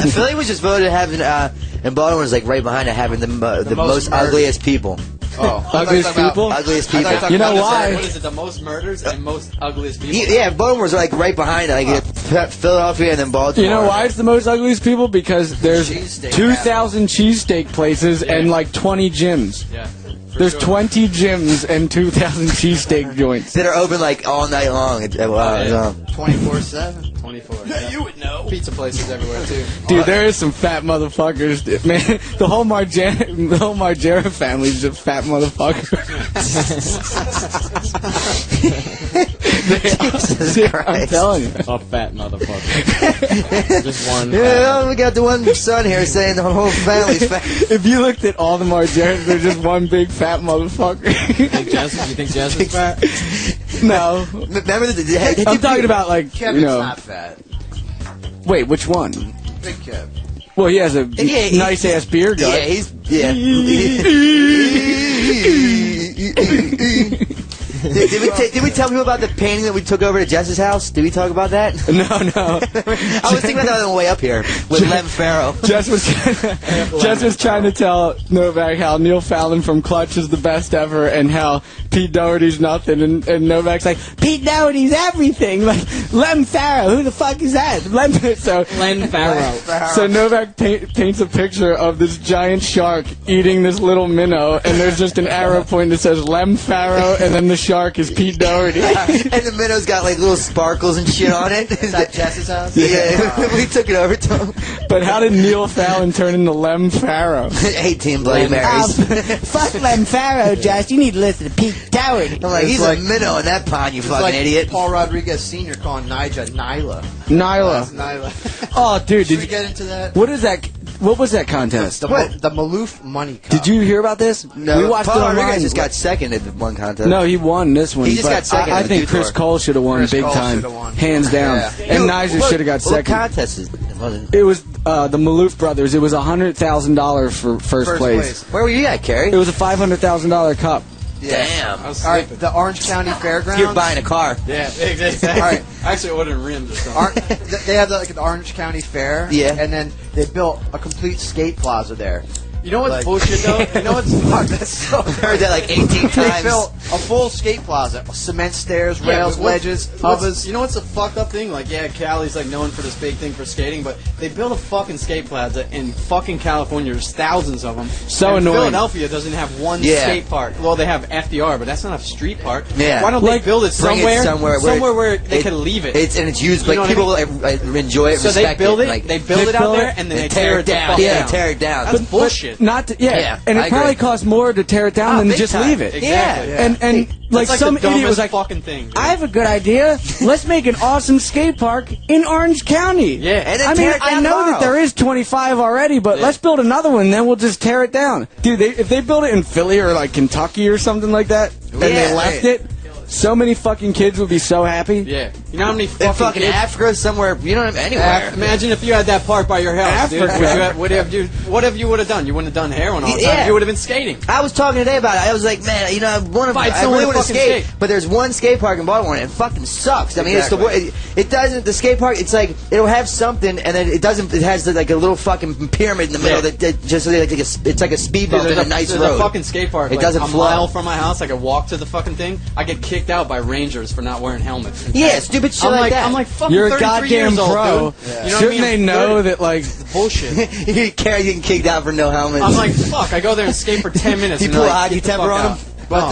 [SPEAKER 5] Philly was just voted having, and Baltimore was like right behind it having the most ugliest people.
[SPEAKER 10] Oh,
[SPEAKER 4] ugliest people?
[SPEAKER 5] Ugliest people.
[SPEAKER 4] You know why?
[SPEAKER 10] What is it? The most murders and most ugliest people?
[SPEAKER 5] Yeah, Baltimore's like right behind it. Like Philadelphia and then Baltimore.
[SPEAKER 4] You know why it's the most ugliest people? Because there's 2,000 cheesesteak places and like 20 gyms.
[SPEAKER 10] Yeah.
[SPEAKER 4] There's 20 gyms and 2,000 cheesesteak joints
[SPEAKER 5] that are open like all night long.
[SPEAKER 6] 24/7.
[SPEAKER 10] 24. Yeah, you would know. Pizza places everywhere too.
[SPEAKER 4] Dude, there is some fat motherfuckers. Man, the whole Margera family is just fat motherfuckers. I'm telling you,
[SPEAKER 8] a fat motherfucker. Just one.
[SPEAKER 5] Yeah, we got the one son here saying the whole family's fat.
[SPEAKER 4] If you looked at all the Margeras, they're just one big fat motherfucker.
[SPEAKER 8] You think Jess is fat?
[SPEAKER 4] No.
[SPEAKER 5] Remember
[SPEAKER 4] I'm talking about like
[SPEAKER 6] Kevin's not fat.
[SPEAKER 4] Wait, which one?
[SPEAKER 6] Big Kev.
[SPEAKER 4] Well, he has a nice ass beer gut.
[SPEAKER 5] Yeah, he's Did we tell people about the painting that we took over to Jess's house? Did we talk about that?
[SPEAKER 4] No.
[SPEAKER 5] I was thinking about that on the way up here with Lem Farrow.
[SPEAKER 4] Jess was trying to tell Novak how Neil Fallon from Clutch is the best ever and how Pete Doherty's nothing. And Novak's like, Pete Doherty's everything. Like, Lem Farrow, who the fuck is that? Len Farrow. So Novak paints a picture of this giant shark eating this little minnow, and there's just an arrow point that says Lem Farrow, and then the shark is Pete Doherty.
[SPEAKER 5] And the minnow's got like little sparkles and shit on it.
[SPEAKER 6] Is that Jess's house?
[SPEAKER 5] Yeah, we took it over to him.
[SPEAKER 4] But how did Neil Fallon turn into Lem Farrow?
[SPEAKER 5] 18 Bloody Marys.
[SPEAKER 4] Fuck Lem Farrow, Josh. You need to listen to Pete Doherty.
[SPEAKER 5] I'm like, he's like a minnow in that pond, you fucking idiot.
[SPEAKER 6] Paul Rodriguez Sr. calling Nyla.
[SPEAKER 4] Nyla. Oh, dude,
[SPEAKER 6] did you get into that?
[SPEAKER 4] What is that? What was that contest?
[SPEAKER 6] The Maloof Money Cup.
[SPEAKER 4] Did you hear about this?
[SPEAKER 5] No,
[SPEAKER 4] we watched
[SPEAKER 5] Paul
[SPEAKER 4] it online.
[SPEAKER 5] Rodriguez just got second at one contest.
[SPEAKER 4] No, he won this one.
[SPEAKER 5] He just got second.
[SPEAKER 4] I think Chris Cole should have won big time, hands down.
[SPEAKER 6] Yeah.
[SPEAKER 4] And Nizer should have got second.
[SPEAKER 5] What contest is it?
[SPEAKER 4] It was the Maloof brothers. It was $100,000 for first place.
[SPEAKER 5] Where were you at, Kerry?
[SPEAKER 4] It was a $500,000 cup.
[SPEAKER 6] Yeah.
[SPEAKER 5] Damn.
[SPEAKER 6] All right, the Orange County Fairgrounds.
[SPEAKER 5] You're buying a car.
[SPEAKER 10] Yeah, exactly.
[SPEAKER 6] All right.
[SPEAKER 10] I actually ordered rims or something.
[SPEAKER 6] They have the Orange County Fair.
[SPEAKER 5] Yeah.
[SPEAKER 6] And then they built a complete skate plaza there.
[SPEAKER 10] You know what's bullshit though? You know what's
[SPEAKER 6] that's so.
[SPEAKER 5] I heard that like 18 times.
[SPEAKER 6] They built a full skate plaza, cement stairs, rails, ledges, hovers.
[SPEAKER 10] You know what's a fucked up thing? Like, yeah, Cali's like known for this big thing for skating, but they built a fucking skate plaza in fucking California. There's thousands of them.
[SPEAKER 4] So
[SPEAKER 10] and
[SPEAKER 4] annoying.
[SPEAKER 10] Philadelphia doesn't have one skate park. Well, they have FDR, but that's not a street park.
[SPEAKER 5] Yeah.
[SPEAKER 10] Why don't they build it somewhere?
[SPEAKER 5] Somewhere
[SPEAKER 10] where they can leave it.
[SPEAKER 5] It's used. Like people will enjoy it.
[SPEAKER 10] So
[SPEAKER 5] respect
[SPEAKER 10] they build it.
[SPEAKER 5] Like,
[SPEAKER 10] they build it out there, and then they tear it down.
[SPEAKER 5] Yeah, tear it down.
[SPEAKER 10] That's bullshit.
[SPEAKER 4] And it probably costs more to tear it down than just leave it.
[SPEAKER 10] Exactly.
[SPEAKER 4] Yeah. And like some idiot was like,
[SPEAKER 10] fucking thing, dude.
[SPEAKER 4] I have a good idea. Let's make an awesome skate park in Orange County.
[SPEAKER 10] Yeah.
[SPEAKER 5] And then
[SPEAKER 4] I mean, I know that there is 25 already, but let's build another one, then we'll just tear it down. Dude, if they build it in Philly or like Kentucky or something like that, and they left it, so many fucking kids would be so happy.
[SPEAKER 10] Yeah. You know how many
[SPEAKER 5] fucking
[SPEAKER 10] kids?
[SPEAKER 5] Africa somewhere, you know, anywhere.
[SPEAKER 10] Imagine if you had that park by your house, dude. What have you would have done? You wouldn't have done heroin all the time. You would have been skating.
[SPEAKER 5] I was talking today about it. I was like, man, you know, I really want to skate, but there's one skate park in Baltimore, and it fucking sucks. I mean, it's it doesn't. The skate park, it's like it'll have something, and then it doesn't. It has like a little fucking pyramid in the middle that just like it's like a speed bump in a nice road.
[SPEAKER 10] There's a fucking skate park.
[SPEAKER 5] It doesn't
[SPEAKER 10] a
[SPEAKER 5] flow.
[SPEAKER 10] mile from my house. I could walk to the fucking thing. I get kicked out by rangers for not wearing helmets.
[SPEAKER 5] Yeah, stupid shit like that.
[SPEAKER 10] I'm like, fucking
[SPEAKER 4] You're a
[SPEAKER 10] 33
[SPEAKER 4] goddamn
[SPEAKER 10] years old,
[SPEAKER 4] pro.
[SPEAKER 10] dude. Yeah. You know
[SPEAKER 4] Shouldn't they know that, like...
[SPEAKER 10] bullshit.
[SPEAKER 5] You carry getting kicked out for no helmets.
[SPEAKER 10] I'm like, fuck, I go there and skate for 10 minutes.
[SPEAKER 5] You
[SPEAKER 10] and
[SPEAKER 5] pull a
[SPEAKER 10] like,
[SPEAKER 5] hockey temper on him?
[SPEAKER 6] But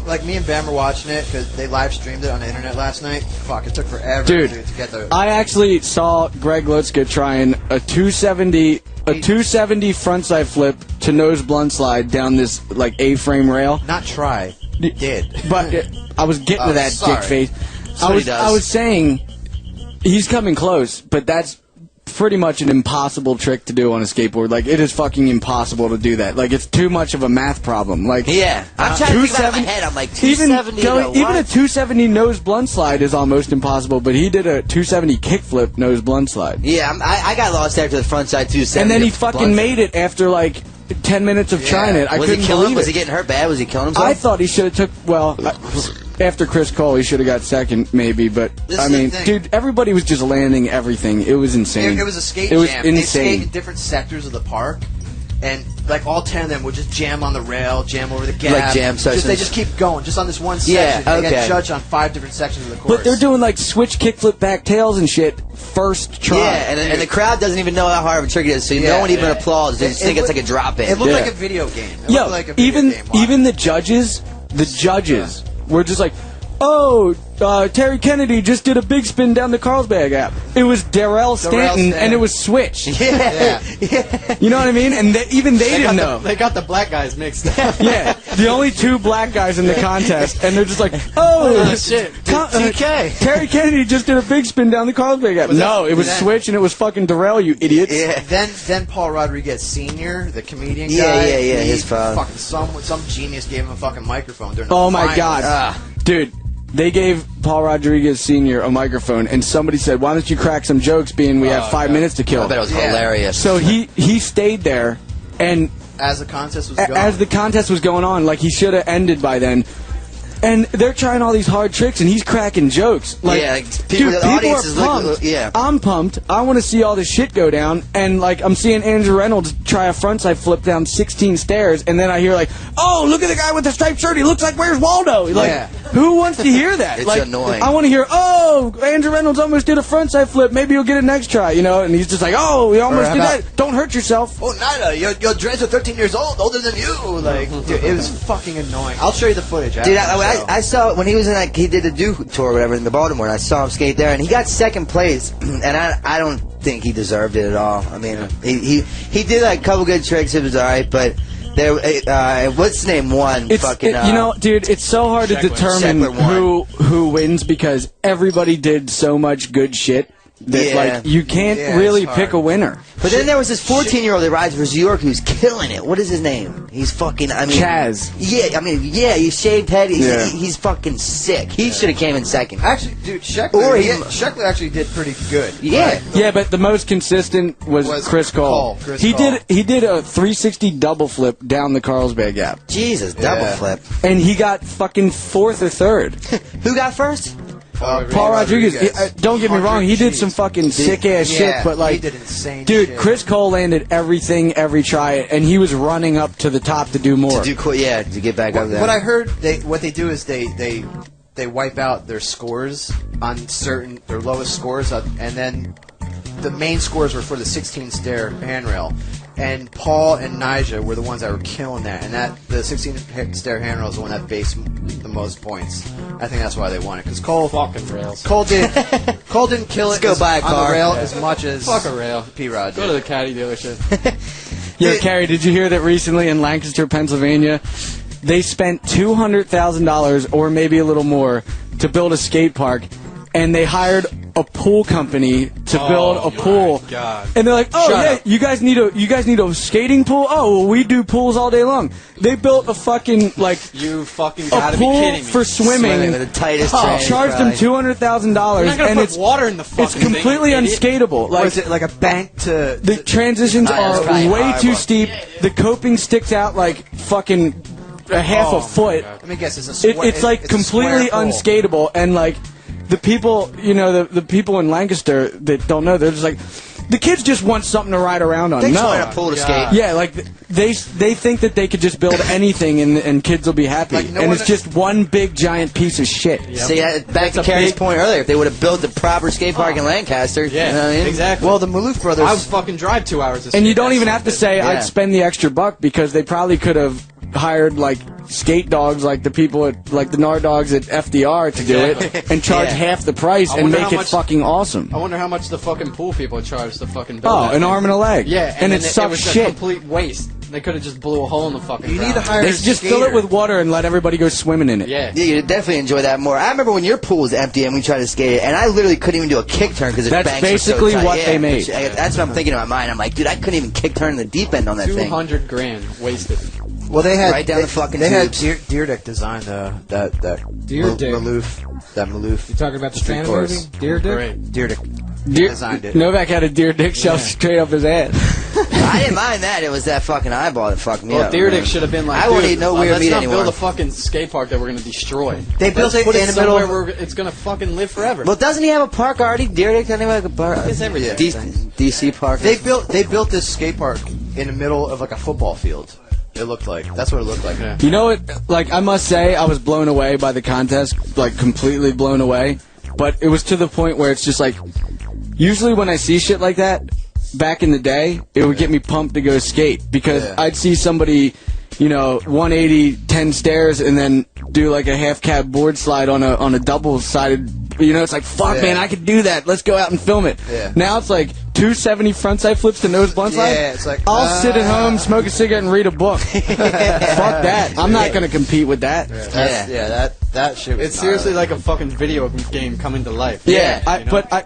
[SPEAKER 10] like
[SPEAKER 6] me and Bam were watching it because they live streamed it on the internet last night. Fuck, it took forever to get the...
[SPEAKER 4] I actually saw Greg Lutzka trying a 270 frontside flip to nose blunt slide down this like A-frame rail.
[SPEAKER 6] Not try. Did.
[SPEAKER 4] But I was getting to that dick face. I was saying he's coming close, but that's pretty much an impossible trick to do on a skateboard. Like, it is fucking impossible to do that. Like, it's too much of a math problem. Like,
[SPEAKER 5] yeah, I'm trying to think about it in my head. I'm like, 270.
[SPEAKER 4] Even a 270 nose blunt slide is almost impossible. But he did a 270 kickflip nose blunt slide.
[SPEAKER 5] Yeah, I got lost after the frontside 270.
[SPEAKER 4] And then he fucking made it after like 10 minutes of trying it. I couldn't believe it.
[SPEAKER 5] Was he getting hurt bad? Was he killing himself?
[SPEAKER 4] I thought he should have took, after Chris Cole, he should have got second, maybe. But, I mean, dude, everybody was just landing everything. It was insane.
[SPEAKER 6] It was a skate
[SPEAKER 4] jam.
[SPEAKER 6] They
[SPEAKER 4] insane.
[SPEAKER 6] skate in different sectors of the park. And, like, all 10 of them would just jam on the rail, jam over the gap.
[SPEAKER 5] Like jam sections.
[SPEAKER 6] They just keep going, just on this one section. They get judged on 5 different sections of the course.
[SPEAKER 4] But they're doing, like, switch kickflip back tails and shit first try.
[SPEAKER 5] Yeah, and the crowd doesn't even know how hard of a trick it is, so no one even applauds. They just think it's like a drop-in.
[SPEAKER 6] It looked like a video game.
[SPEAKER 4] Even the judges were just like, oh, Terry Kennedy just did a big spin down the Carlsbad gap. It was Darrell Stanton, and it was switch.
[SPEAKER 5] Yeah.
[SPEAKER 4] You know what I mean? And they didn't know.
[SPEAKER 10] They got the black guys mixed up.
[SPEAKER 4] Yeah, the only 2 black guys in the contest, and they're just like, oh,
[SPEAKER 10] shit.
[SPEAKER 4] TK. Terry Kennedy just did a big spin down the Carlsbad gap. No, it was switch, and it was fucking Darrell, you idiots.
[SPEAKER 6] Yeah. Then Paul Rodriguez Sr., the comedian guy.
[SPEAKER 5] Yeah, his phone.
[SPEAKER 6] Some genius gave him a fucking microphone during the
[SPEAKER 4] Oh my
[SPEAKER 6] finals.
[SPEAKER 4] God. Dude. They gave Paul Rodriguez Sr. a microphone, and somebody said, why don't you crack some jokes, being we have 5 minutes to kill?
[SPEAKER 5] I bet it was hilarious.
[SPEAKER 4] So he stayed there, and
[SPEAKER 6] as the contest was going
[SPEAKER 4] on, like, he should have ended by then. And they're trying all these hard tricks, and he's cracking jokes. Like, people are pumped. I'm pumped. I want to see all this shit go down. And, like, I'm seeing Andrew Reynolds try a frontside flip down 16 stairs, and then I hear, like, oh, look at the guy with the striped shirt. He looks like Where's Waldo? Like, who wants to hear that?
[SPEAKER 5] It's
[SPEAKER 4] like,
[SPEAKER 5] annoying.
[SPEAKER 4] I want to hear, oh, Andrew Reynolds almost did a frontside flip. Maybe he'll get it next try, you know? And he's just like, oh, he almost did that. Don't hurt yourself.
[SPEAKER 6] Oh, Nida, your dreads are 13 years old, older than you. Like, dude, it was fucking annoying. I'll show you the footage.
[SPEAKER 5] Dude, I saw it when he was in, like, he did the Do tour or whatever in the Baltimore, and I saw him skate there, and he got second place, and I don't think he deserved it at all. I mean, he did, like, a couple good tricks, it was alright, but there, what's his name won?
[SPEAKER 4] You know, dude, it's so hard to determine who wins because everybody did so much good shit that, like, you can't really pick a winner.
[SPEAKER 5] But then there was this 14-year-old that rides for New York who's killing it. What is his name? He's fucking, I mean...
[SPEAKER 4] Chaz.
[SPEAKER 5] Yeah, he's shaved head. He's fucking sick. He should have came in second.
[SPEAKER 6] Actually, dude, Sheckler actually did pretty good.
[SPEAKER 5] Yeah.
[SPEAKER 6] Right?
[SPEAKER 4] Yeah, but the most consistent was Chris Cole. He did a 360 double flip down the Carlsbad gap.
[SPEAKER 5] Jesus, double flip.
[SPEAKER 4] And he got fucking 4th or 3rd.
[SPEAKER 5] Who got first?
[SPEAKER 4] Paul Rodriguez. Don't get me wrong, he did some fucking sick-ass shit, but, like,
[SPEAKER 6] he did insane
[SPEAKER 4] dude,
[SPEAKER 6] shit.
[SPEAKER 4] Chris Cole landed everything, every try, and he was running up to the top to do more.
[SPEAKER 5] To get back up there.
[SPEAKER 6] What I heard, what they do is they wipe out their scores on their lowest scores, and then the main scores were for the 16-stair handrail. And Paul and Nyjah were the ones that were killing that, and the 16-stair handrail is the one that faced the most points. I think that's why they won it, because Cole didn't kill it on the rail as much as
[SPEAKER 10] fuck a rail.
[SPEAKER 6] P-Rod did.
[SPEAKER 10] Go to the caddy dealership.
[SPEAKER 4] Yo, Carrie, did you hear that recently in Lancaster, Pennsylvania, they spent $200,000 or maybe a little more to build a skate park, and they hired a pool company to build a pool.
[SPEAKER 10] God.
[SPEAKER 4] And they're like, oh, you guys need a skating pool? Oh, well, we do pools all day long. They built a fucking, like,
[SPEAKER 10] you fucking gotta
[SPEAKER 4] a pool
[SPEAKER 10] be kidding me.
[SPEAKER 4] for swimming.
[SPEAKER 5] The tightest
[SPEAKER 4] charged them $200,000,
[SPEAKER 10] and it's water in the fucking
[SPEAKER 4] it's completely unskateable. Like,
[SPEAKER 6] was it like a bank to?
[SPEAKER 4] The transitions are way too steep. The coping sticks out like fucking a half a foot.
[SPEAKER 6] Let me guess, it's
[SPEAKER 4] like completely unskateable, and like the people, you know, the people in Lancaster that don't know, they're just like, the kids just want something to ride around on.
[SPEAKER 5] They just want a pool to skate.
[SPEAKER 4] Yeah, like they think that they could just build anything and kids will be happy, and it's just one big giant piece of shit.
[SPEAKER 5] Yep. See, back to Carrie's point earlier, if they would have built the proper skate park in Lancaster, you know what I mean?
[SPEAKER 10] Exactly.
[SPEAKER 6] Well, the Maloof brothers,
[SPEAKER 10] I would fucking drive 2 hours to skate.
[SPEAKER 4] And you don't even have to say I'd spend the extra buck, because they probably could have hired like skate dogs, like the people at like the Nard dogs at FDR to do it and charge half the price and make it fucking awesome.
[SPEAKER 10] I wonder how much the fucking pool people charge to fucking build
[SPEAKER 4] an arm and a leg.
[SPEAKER 10] Yeah,
[SPEAKER 4] and it sucks shit.
[SPEAKER 10] A complete waste. They could have just blew a hole in the fucking ground.
[SPEAKER 6] Need to hire
[SPEAKER 4] They just fill it with water and let everybody go swimming in it.
[SPEAKER 10] Yeah,
[SPEAKER 5] you'd definitely enjoy that more. I remember when your pool was empty and we tried to skate it, and I literally couldn't even do a kick turn because
[SPEAKER 4] That's
[SPEAKER 5] banks
[SPEAKER 4] basically
[SPEAKER 5] were so tight.
[SPEAKER 4] what they made.
[SPEAKER 5] That's what I'm thinking in my mind. I'm like, dude, I couldn't even kick turn in the deep end on that thing.
[SPEAKER 10] $200,000 wasted.
[SPEAKER 6] Well, they had
[SPEAKER 5] right down the fucking.
[SPEAKER 6] They
[SPEAKER 5] tubes.
[SPEAKER 6] had Deerdick design that Maloof. That Maloof.
[SPEAKER 8] You talking about the Strand movie? Deerdick?
[SPEAKER 6] Deerdick
[SPEAKER 4] Deer
[SPEAKER 6] designed it.
[SPEAKER 4] Novak had a deer dick shoved straight up his ass.
[SPEAKER 5] I didn't mind that. It was that fucking eyeball that fucked me up.
[SPEAKER 10] Theoretic should have been like,
[SPEAKER 5] I won't eat no weird meat anymore.
[SPEAKER 10] Let's not build a fucking skate park that we're gonna destroy.
[SPEAKER 6] They built it
[SPEAKER 10] in
[SPEAKER 6] in the middle
[SPEAKER 10] where it's gonna fucking live forever.
[SPEAKER 5] Well, doesn't he have a park already? Theoretic doesn't he have a park?
[SPEAKER 10] It's everything.
[SPEAKER 5] DC park.
[SPEAKER 6] They built this skate park in the middle of like a football field. It looked like. That's what it looked like.
[SPEAKER 10] Yeah.
[SPEAKER 4] You know what? Like, I must say, I was blown away by the contest. Like, completely blown away. But it was to the point where it's just like, usually when I see shit like that, back in the day, it would get me pumped to go skate. Because I'd see somebody, 180, 10 stairs, and then do like a half cab board slide on a double-sided. It's like, fuck, man, I could do that. Let's go out and film it.
[SPEAKER 6] Yeah.
[SPEAKER 4] Now it's like 270 frontside flips to nose blunt slide.
[SPEAKER 6] Yeah, it's like,
[SPEAKER 4] I'll sit at home, smoke a cigarette, and read a book. Fuck that. I'm not going to compete with that.
[SPEAKER 6] That shit was
[SPEAKER 10] It's seriously like a fucking video game coming to life.
[SPEAKER 4] Yeah,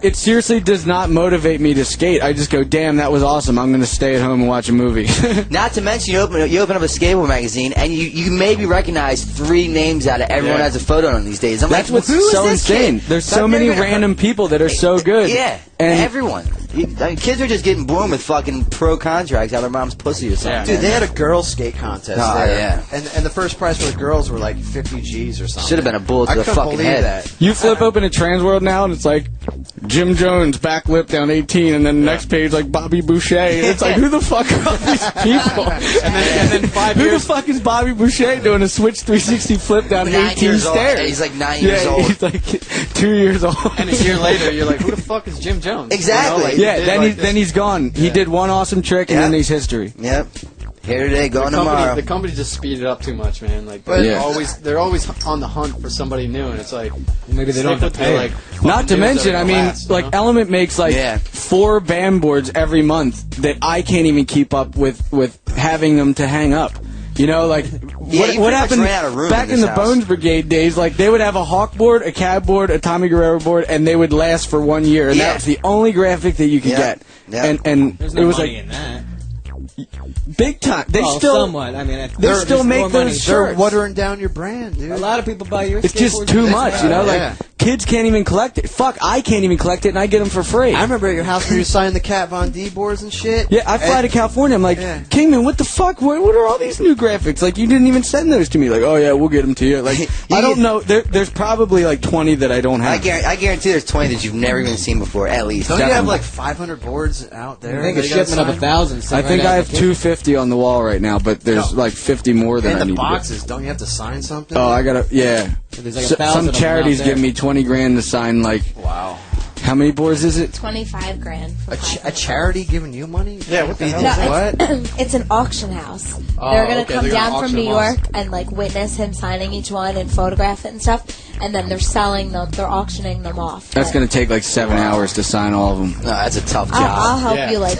[SPEAKER 4] it seriously does not motivate me to skate. I just go, damn, that was awesome. I'm going to stay at home and watch a movie.
[SPEAKER 5] Not to mention, you open up a skateboard magazine, and you maybe recognize 3 names out of everyone has a photo on these days.
[SPEAKER 4] That's what's so insane. There's so many random people that are so good.
[SPEAKER 5] Yeah,
[SPEAKER 4] and
[SPEAKER 5] everyone. Kids are just getting born with fucking pro contracts out of their mom's pussy or something.
[SPEAKER 6] Dude, they had a girls skate contest there.
[SPEAKER 5] Yeah.
[SPEAKER 6] And the first prize for the girls were like 50 G's or something.
[SPEAKER 5] Should have been a bullet to the fucking head.
[SPEAKER 6] That.
[SPEAKER 4] You flip open a Transworld now, and it's like Jim Jones back lip down 18, and then the next page like Bobby Boucher. And it's like, who the fuck are these people?
[SPEAKER 10] and then 5
[SPEAKER 4] who
[SPEAKER 10] years.
[SPEAKER 4] the fuck is Bobby Boucher doing a switch 360 flip down 18 stairs?
[SPEAKER 5] He's like 9 years old.
[SPEAKER 4] He's like 2 years old.
[SPEAKER 10] And a year later, you're like, who the fuck is Jim Jones?
[SPEAKER 5] Exactly.
[SPEAKER 4] Then he's gone. He did one awesome trick, and then he's history.
[SPEAKER 5] Yep. Here today, gone tomorrow.
[SPEAKER 10] The company just speeded up too much, man. Like they're always on the hunt for somebody new, and it's like
[SPEAKER 8] maybe they don't have to pay.
[SPEAKER 4] Not to mention, I mean, like Element makes like 4 band boards every month that I can't even keep up with having them to hang up. What happened back in the Bones Brigade days? Like, they would have a Hawk board, a Cab board, a Tommy Guerrero board, and they would last for 1 year. And that was the only graphic that you could get.
[SPEAKER 5] Yeah.
[SPEAKER 4] And
[SPEAKER 8] there's
[SPEAKER 4] it
[SPEAKER 8] no
[SPEAKER 4] was
[SPEAKER 8] money
[SPEAKER 4] like
[SPEAKER 8] in that.
[SPEAKER 4] big time. They still
[SPEAKER 8] somewhat. I mean,
[SPEAKER 4] they still make those shirts.
[SPEAKER 6] They're watering down your brand, dude.
[SPEAKER 8] A lot of people buy your.
[SPEAKER 4] It's just too much, Like, kids can't even collect it. Fuck, I can't even collect it, and I get them for free.
[SPEAKER 6] I remember at your house when you were signing the Kat Von D boards and shit.
[SPEAKER 4] Yeah, I fly to California. I'm like, Kingman, what the fuck? What are all these new graphics? Like, you didn't even send those to me. Like, oh yeah, we'll get them to you. Like, I don't know. There's probably like 20 that I don't have.
[SPEAKER 5] I guarantee there's 20 that you've never even seen before, at least.
[SPEAKER 6] Don't you have like 500 boards out there?
[SPEAKER 8] I think a shipment of 1,000.
[SPEAKER 4] I think I have 250 on the wall right now, but there's like 50 more than I
[SPEAKER 6] and
[SPEAKER 4] need.
[SPEAKER 6] the boxes, don't you have to sign something?
[SPEAKER 4] Oh, I gotta,
[SPEAKER 8] There's like 1,000
[SPEAKER 4] some
[SPEAKER 8] of them
[SPEAKER 4] charities
[SPEAKER 8] out there.
[SPEAKER 4] give me 20 grand to sign. Like,
[SPEAKER 6] wow.
[SPEAKER 4] How many boards is it?
[SPEAKER 7] 25 grand.
[SPEAKER 6] A charity giving you money?
[SPEAKER 10] Yeah, what the hell?
[SPEAKER 7] No, it's an auction house. They're gonna come
[SPEAKER 10] they're
[SPEAKER 7] down
[SPEAKER 10] gonna
[SPEAKER 7] from New
[SPEAKER 10] auction
[SPEAKER 7] York and like witness him signing each one and photograph it and stuff, and then they're selling them. They're auctioning them off.
[SPEAKER 4] That's gonna take like 7 hours to sign all of them.
[SPEAKER 5] No, that's a tough job.
[SPEAKER 7] I'll help you. Like,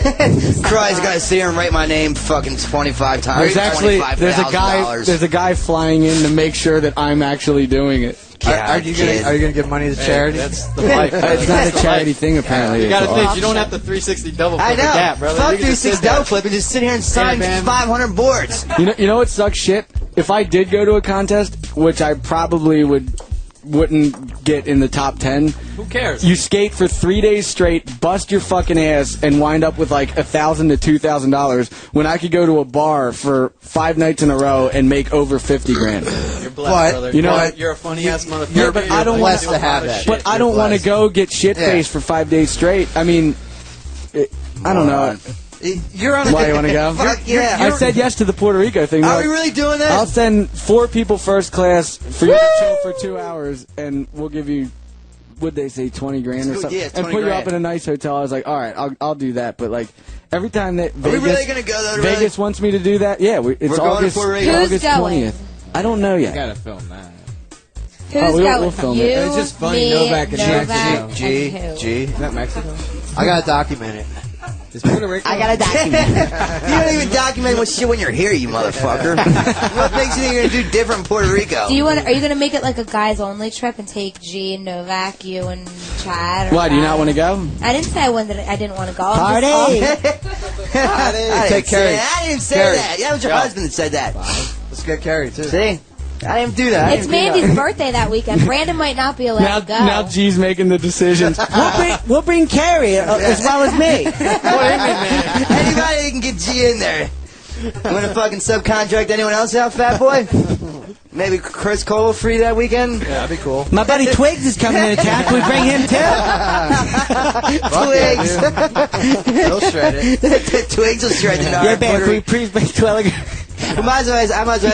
[SPEAKER 5] Cry's gotta sit here and write my name fucking 25 times.
[SPEAKER 4] There's actually there's a guy flying in to make sure that I'm actually doing it.
[SPEAKER 6] Are you gonna give money to charity?
[SPEAKER 10] That's the life.
[SPEAKER 4] It's not a charity thing, apparently.
[SPEAKER 10] You gotta think, you don't have the 360 double flip.
[SPEAKER 5] I know.
[SPEAKER 10] The gap, brother.
[SPEAKER 5] Fuck
[SPEAKER 10] You can just
[SPEAKER 5] 360
[SPEAKER 10] sit there.
[SPEAKER 5] double flip and just sit here and sign 500 boards.
[SPEAKER 4] You know what sucks shit? If I did go to a contest, which I probably wouldn't get in the top 10.
[SPEAKER 10] Who cares?
[SPEAKER 4] You skate for 3 days straight, bust your fucking ass, and wind up with like $1,000 to $2,000 when I could go to a bar for 5 nights in a row and make over 50 grand.
[SPEAKER 10] You're blessed, brother.
[SPEAKER 4] You know what?
[SPEAKER 10] You're a funny ass motherfucker.
[SPEAKER 6] You're
[SPEAKER 4] but I don't
[SPEAKER 6] want
[SPEAKER 4] want
[SPEAKER 6] to have that.
[SPEAKER 4] But I don't want to go get shit faced for 5 days straight. I mean, I don't know.
[SPEAKER 6] You're on.
[SPEAKER 4] Why you want to go?
[SPEAKER 5] Fuck yeah.
[SPEAKER 4] I said yes to the Puerto Rico thing.
[SPEAKER 5] Are
[SPEAKER 4] Like,
[SPEAKER 5] we really doing that?
[SPEAKER 4] I'll send 4 people first class for you to chill for 2 hours, and we'll give you, what'd they say, 20 grand or something?
[SPEAKER 5] Yeah,
[SPEAKER 4] and
[SPEAKER 5] 20
[SPEAKER 4] put you
[SPEAKER 5] grand.
[SPEAKER 4] up in a nice hotel. I was like, all right, I'll do that. But like every time that
[SPEAKER 5] Are we really gonna go though?
[SPEAKER 4] Vegas wants me to do that, it's
[SPEAKER 5] We're going to
[SPEAKER 4] August,
[SPEAKER 5] Puerto Rico.
[SPEAKER 7] Who's
[SPEAKER 4] August
[SPEAKER 7] going?
[SPEAKER 4] 20th. I don't know
[SPEAKER 8] You
[SPEAKER 4] yet.
[SPEAKER 8] gotta film that.
[SPEAKER 7] who's
[SPEAKER 4] we'll
[SPEAKER 7] going?
[SPEAKER 4] film
[SPEAKER 7] you,
[SPEAKER 4] it.
[SPEAKER 8] It's just funny,
[SPEAKER 7] me,
[SPEAKER 8] Novak and
[SPEAKER 7] Novak,
[SPEAKER 6] G.
[SPEAKER 7] and who?
[SPEAKER 6] G.
[SPEAKER 8] Is that Mexico?
[SPEAKER 6] I gotta document it.
[SPEAKER 8] Is Puerto Rico?
[SPEAKER 5] I gotta document. You don't even document what shit when you're here, you motherfucker. What makes you think you're gonna do different in Puerto Rico?
[SPEAKER 7] Are you gonna make it like a guys only trip and take G and Novak, you and Chad? Or
[SPEAKER 4] Why, do you not want to go?
[SPEAKER 7] I didn't say I didn't want to go.
[SPEAKER 4] Party!
[SPEAKER 5] I
[SPEAKER 6] Take
[SPEAKER 5] didn't say
[SPEAKER 6] Carrie.
[SPEAKER 5] that. I didn't say
[SPEAKER 6] Carrie.
[SPEAKER 5] that. That was your husband that said that.
[SPEAKER 6] Let's get Carrie too.
[SPEAKER 5] See? I didn't do that.
[SPEAKER 7] It's Mandy's birthday that weekend. Brandon might not be allowed to go.
[SPEAKER 4] Now G's making the decisions.
[SPEAKER 11] We'll bring Carrie as well as me.
[SPEAKER 5] Anybody can get G in there. You want to fucking subcontract anyone else out, fat boy? Maybe Chris Cole free that weekend?
[SPEAKER 6] Yeah, that'd be cool.
[SPEAKER 11] My buddy Twigs is coming into town. Can we bring him too?
[SPEAKER 5] Twigs.
[SPEAKER 6] He'll shred it.
[SPEAKER 5] Twigs will shred it.
[SPEAKER 11] Yeah, man. Can we please bring Twilliger?
[SPEAKER 5] I might as well ask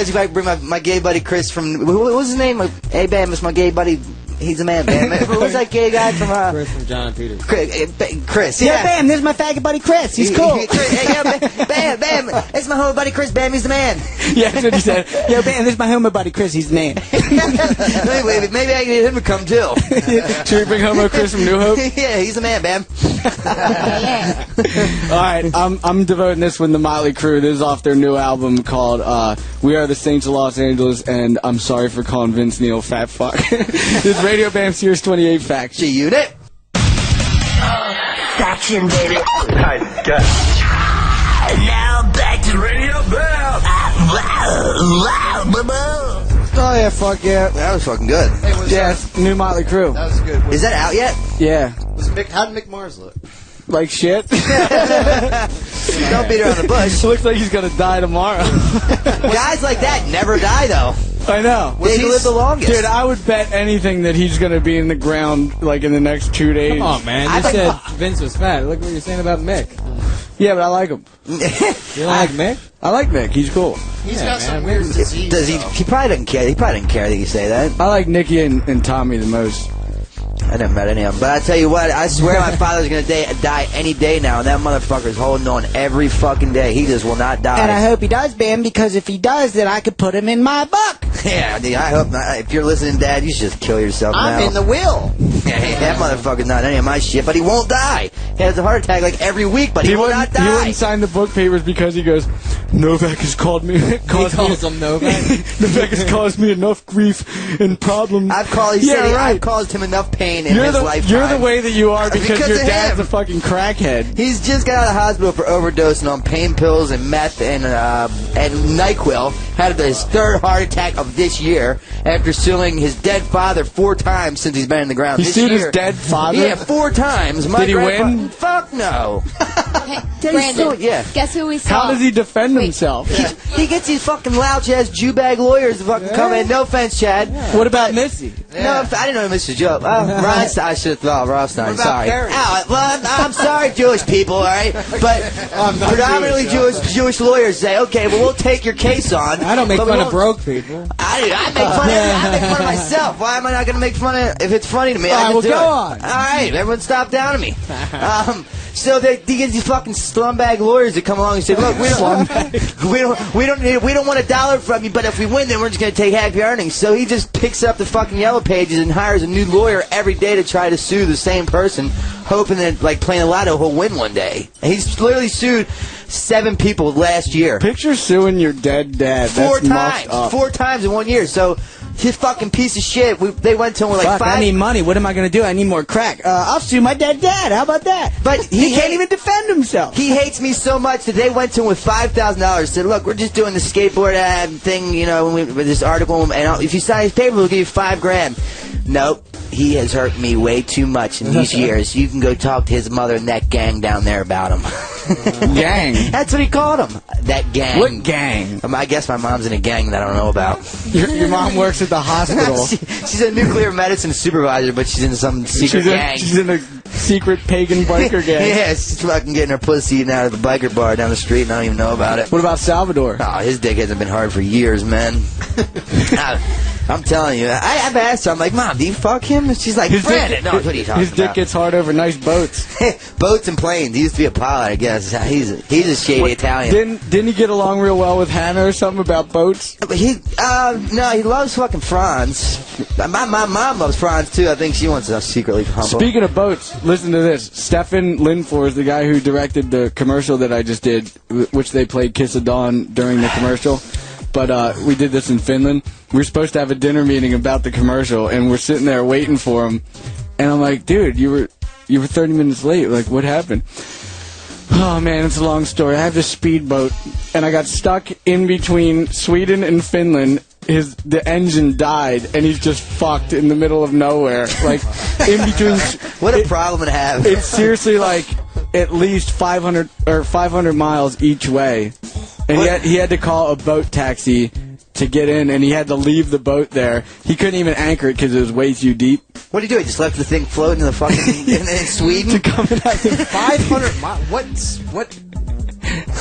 [SPEAKER 5] if I can bring my gay buddy Chris from... What was his name? Hey, Bam, it's my gay buddy... He's a man, Bam. Who's that gay guy from...
[SPEAKER 8] Chris from John Peters.
[SPEAKER 5] Chris,
[SPEAKER 11] yeah. Bam, this is my faggot buddy Chris. He's cool.
[SPEAKER 5] Bam, it's my homo buddy Chris. Bam, he's the man.
[SPEAKER 11] Yeah, that's what he said. Yo, Bam, this is my homo buddy Chris. He's the man.
[SPEAKER 5] Maybe I can get him to come, too.
[SPEAKER 4] Should we bring homo Chris from New Hope?
[SPEAKER 5] Yeah, he's the man, Bam.
[SPEAKER 4] All right, I'm devoting this one to Motley Crue. This is off their new album called We Are the Saints of Los Angeles, and I'm sorry for calling Vince Neil fat fuck. This is Radio Bam Series 28 Faction.
[SPEAKER 5] G-Unit.
[SPEAKER 2] Faction, baby. Alright, good. Now back to Radio Bam.
[SPEAKER 4] Oh yeah, fuck yeah.
[SPEAKER 5] That was fucking good.
[SPEAKER 6] Hey,
[SPEAKER 4] Yes, new Motley Crue.
[SPEAKER 6] That was good.
[SPEAKER 5] Is that out yet?
[SPEAKER 4] Yeah.
[SPEAKER 6] How did Mick Mars look?
[SPEAKER 4] Like shit.
[SPEAKER 5] Don't beat around the bush.
[SPEAKER 4] Looks like he's gonna die tomorrow.
[SPEAKER 5] Guys like that never die, though.
[SPEAKER 4] I know.
[SPEAKER 5] They live the longest.
[SPEAKER 4] Dude, I would bet anything that he's gonna be in the ground like in the next 2 days.
[SPEAKER 8] Come on, man. You said Vince was fat. Look what you're saying about Mick.
[SPEAKER 4] Yeah, but I like him.
[SPEAKER 8] You don't like Mick?
[SPEAKER 4] I like Mick. He's cool.
[SPEAKER 6] He's got some weird disease.
[SPEAKER 5] Does he? He probably doesn't care. He probably didn't care that you say that.
[SPEAKER 4] I like Nikki and Tommy the most.
[SPEAKER 5] I never met any of them. But I tell you what, I swear my father's going to die any day now, and that motherfucker's holding on every fucking day. He just will not die.
[SPEAKER 11] And I hope he does, Bam, because if he does, then I could put him in my book.
[SPEAKER 5] Yeah, dude, I hope not. If you're listening, Dad, you should just kill yourself now.
[SPEAKER 6] I'm in the will.
[SPEAKER 5] Yeah, that motherfucker's not any of my shit, but he won't die. He has a heart attack like every week, but he will not die.
[SPEAKER 4] He wouldn't sign the book papers because he goes, Novak has called me.
[SPEAKER 8] He calls him Novak?
[SPEAKER 4] Novak has caused me enough grief and problems.
[SPEAKER 5] I've caused him enough pain in his lifetime.
[SPEAKER 4] You're the way that you are because your dad's
[SPEAKER 5] him.
[SPEAKER 4] a fucking crackhead.
[SPEAKER 5] He's just got out of the hospital for overdosing on pain pills and meth and NyQuil. Had his third heart attack of this year after suing his dead father 4 times since he's been in the ground.
[SPEAKER 4] He sued his dead father?
[SPEAKER 5] Yeah, 4 times.
[SPEAKER 4] Did he win?
[SPEAKER 5] Fuck no.
[SPEAKER 7] Hey, Brandon, guess who we saw?
[SPEAKER 4] How does he defend himself?
[SPEAKER 5] He gets these fucking lounge-ass Jew-bag lawyers to fucking come in. No offense, Chad.
[SPEAKER 4] Yeah. What about Missy?
[SPEAKER 5] No, I didn't know Mr. Joe. Rothstein, I should have thought Rothstein. Sorry. I'm sorry, Jewish people, all right? But predominantly Jewish lawyers say, okay, well, we'll take your case on.
[SPEAKER 8] I don't make fun of broke people.
[SPEAKER 5] I make fun of myself. Why am I not going to make fun of it if it's funny to me?
[SPEAKER 4] All right, well, go on.
[SPEAKER 5] All right, everyone stop down to me. So they get these fucking slumbag lawyers that come along and say, look, we don't want $1 from you, but if we win, then we're just going to take half your earnings. So he just picks up the fucking yellow pages and hires a new lawyer every day to try to sue the same person, hoping that, like playing the lotto, he'll win one day. And he's literally sued 7 people last year.
[SPEAKER 4] Picture suing your dead dad.
[SPEAKER 5] 4
[SPEAKER 4] That's
[SPEAKER 5] times. 4 times in 1 year. So his fucking piece of shit. They went to him with like 5.
[SPEAKER 11] I need money. What am I going to do? I need more crack. I'll sue my dead dad. How about that?
[SPEAKER 5] But
[SPEAKER 11] he can't even defend himself.
[SPEAKER 5] He hates me so much that they went to him with $5,000. Said, look, we're just doing the skateboard ad thing, you know, with this article, and if you sign his paper, we'll give you $5,000. Nope. He has hurt me way too much in these years. You can go talk to his mother and that gang down there about him.
[SPEAKER 4] Gang?
[SPEAKER 5] That's what he called him. That gang.
[SPEAKER 4] What gang?
[SPEAKER 5] I guess my mom's in a gang that I don't know about.
[SPEAKER 4] Your mom works at the hospital.
[SPEAKER 5] She's a nuclear medicine supervisor, but she's in some secret gang.
[SPEAKER 4] She's in a secret pagan biker gang.
[SPEAKER 5] Yeah, she's fucking getting her pussy eaten out of the biker bar down the street, and I don't even know about it.
[SPEAKER 4] What about Salvador?
[SPEAKER 5] Oh, his dick hasn't been hard for years, man. I'm telling you. I've asked her, I'm like, Mom, do you fuck him? And she's like, Brandon. No, what are you talking
[SPEAKER 4] about? His dick gets hard over nice boats.
[SPEAKER 5] Boats and planes. He used to be a pilot, I guess. He's a shady Italian.
[SPEAKER 4] Didn't he get along real well with Hannah or something about boats?
[SPEAKER 5] No, he loves fucking Frantz. My mom loves Frantz, too. I think she wants to secretly humble.
[SPEAKER 4] Speaking of boats, listen to this. Stefan Lindfors is the guy who directed the commercial that I just did, which they played Kiss of Dawn during the commercial. But we did this in Finland. We were supposed to have a dinner meeting about the commercial, and we're sitting there waiting for him. And I'm like, dude, you were 30 minutes late. Like, what happened? Oh, man, it's a long story. I have this speedboat, and I got stuck in between Sweden and Finland the engine died, and he's just fucked in the middle of nowhere, like in between.
[SPEAKER 5] What a problem to have.
[SPEAKER 4] It's seriously like at least 500 miles each way, and he had to call a boat taxi to get in, and he had to leave the boat there. He couldn't even anchor it because it was way too deep.
[SPEAKER 5] What did he do? He just left the thing floating in the fucking in Sweden.
[SPEAKER 4] To come in
[SPEAKER 6] 500 miles. What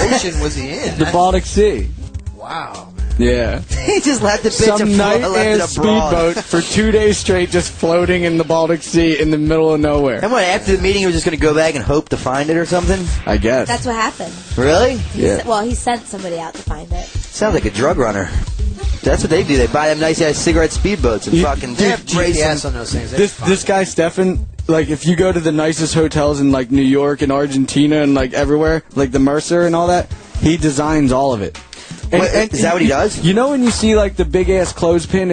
[SPEAKER 6] ocean was he in?
[SPEAKER 4] The Baltic Sea.
[SPEAKER 6] Wow.
[SPEAKER 4] Yeah.
[SPEAKER 5] He just left the bitch
[SPEAKER 4] Some night-ass speedboat for 2 days straight, just floating in the Baltic Sea in the middle of nowhere.
[SPEAKER 5] And what, after the meeting, he was just going to go back and hope to find it or something?
[SPEAKER 4] I guess.
[SPEAKER 7] That's what happened.
[SPEAKER 5] Really?
[SPEAKER 4] Yeah.
[SPEAKER 7] Well, he sent somebody out to find it.
[SPEAKER 5] Sounds like a drug runner. That's what they do. They buy them nice-ass cigarette speedboats and fucking
[SPEAKER 6] race ass on those things.
[SPEAKER 4] This guy, Stefan, like, if you go to the nicest hotels in, like, New York and Argentina and, like, everywhere, like the Mercer and all that, he designs all of it. And
[SPEAKER 5] is that what he does?
[SPEAKER 4] You know when you see, like, the big-ass clothespin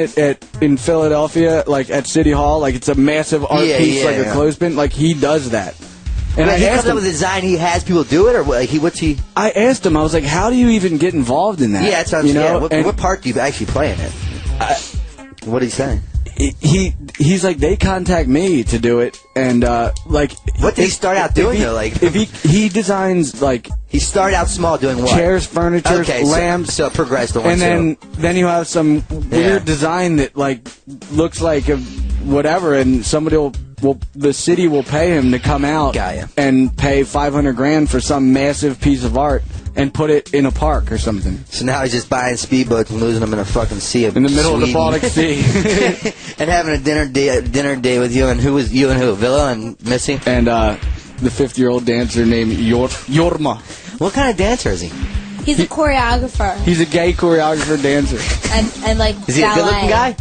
[SPEAKER 4] in Philadelphia, like, at City Hall? Like, it's a massive art piece, like a clothespin? Like, he does that. And
[SPEAKER 5] he comes up with a design, he has people do it, or like what's he?
[SPEAKER 4] I asked him, I was like, how do you even get involved in that?
[SPEAKER 5] Yeah, that sounds,
[SPEAKER 4] you know?
[SPEAKER 5] What part do you actually play in it? What did he say?
[SPEAKER 4] He's like, they contact me to do it, and like,
[SPEAKER 5] what did he start out doing though? Like,
[SPEAKER 4] if he designs, like,
[SPEAKER 5] he started out small doing what?
[SPEAKER 4] Chairs, furniture, lamps,
[SPEAKER 5] so progressed on,
[SPEAKER 4] and then he'll have some weird design that like looks like a whatever, and somebody will the city will pay him to come out and pay $500,000 for some massive piece of art and put it in a park or something.
[SPEAKER 5] So now he's just buying speedboats and losing them in a fucking sea of
[SPEAKER 4] in the middle
[SPEAKER 5] Sweden.
[SPEAKER 4] of the Baltic Sea,
[SPEAKER 5] and having a dinner day with you and who? Villa and Missy,
[SPEAKER 4] and the 50-year-old dancer named Jorma.
[SPEAKER 5] What kind of dancer is he?
[SPEAKER 7] He's a choreographer.
[SPEAKER 4] He's a gay choreographer dancer.
[SPEAKER 7] And like,
[SPEAKER 5] is he a good-looking guy?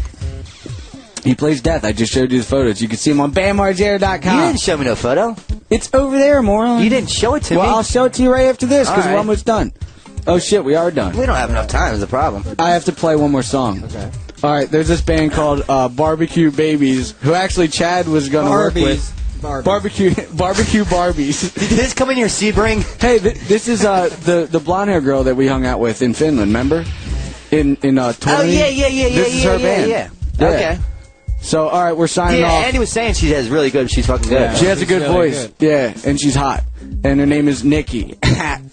[SPEAKER 4] He plays death. I just showed you his photos. You can see him on BamMargera.com.
[SPEAKER 5] You didn't show me no photo.
[SPEAKER 4] It's over there, moron.
[SPEAKER 5] You didn't show it to me.
[SPEAKER 4] Well, I'll show it to you right after this because we're almost done. Oh, shit, we are done.
[SPEAKER 5] We don't have enough time is the problem.
[SPEAKER 4] I have to play one more song. Okay. All right, there's this band called Barbecue Babies, who actually Chad was going to work with. Barbecue Barbies.
[SPEAKER 5] Did this come in your Sebring?
[SPEAKER 4] Hey, this is the blonde hair girl that we hung out with in Finland, remember? In Torney?
[SPEAKER 5] Oh, yeah.
[SPEAKER 4] This is her band.
[SPEAKER 5] Yeah. Okay.
[SPEAKER 4] So, all right, we're signing off.
[SPEAKER 5] Yeah, Andy was saying she's fucking good.
[SPEAKER 4] Yeah, she has a good voice. Good. Yeah, and she's hot. And her name is Nikki.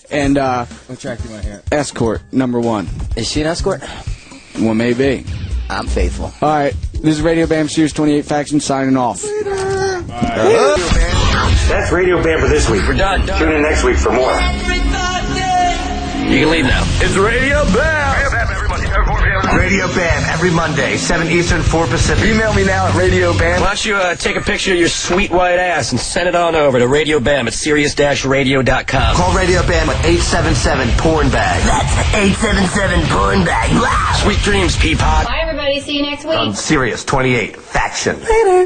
[SPEAKER 4] And,
[SPEAKER 8] what track do you want to hear?
[SPEAKER 4] Escort, #1.
[SPEAKER 5] Is she an escort?
[SPEAKER 4] Well, maybe.
[SPEAKER 5] I'm faithful.
[SPEAKER 4] All right, this is Radio Bam Series 28 Faction signing off.
[SPEAKER 2] That's Radio Bam for this week. We're done. Tune in next week for more. You can leave now. It's Radio Bam. Radio Bam every Monday, 7 Eastern, 4 Pacific. Email me now at Radio Bam. Why don't you take a picture of your sweet white ass and send it on over to Radio Bam at Sirius-Radio.com. Call Radio Bam at 877-PORN-BAG. That's 877-PORN-BAG. Wow. Sweet dreams, Peapod.
[SPEAKER 3] Bye, everybody. See you next week.
[SPEAKER 2] On Sirius 28 Faction.
[SPEAKER 3] Later.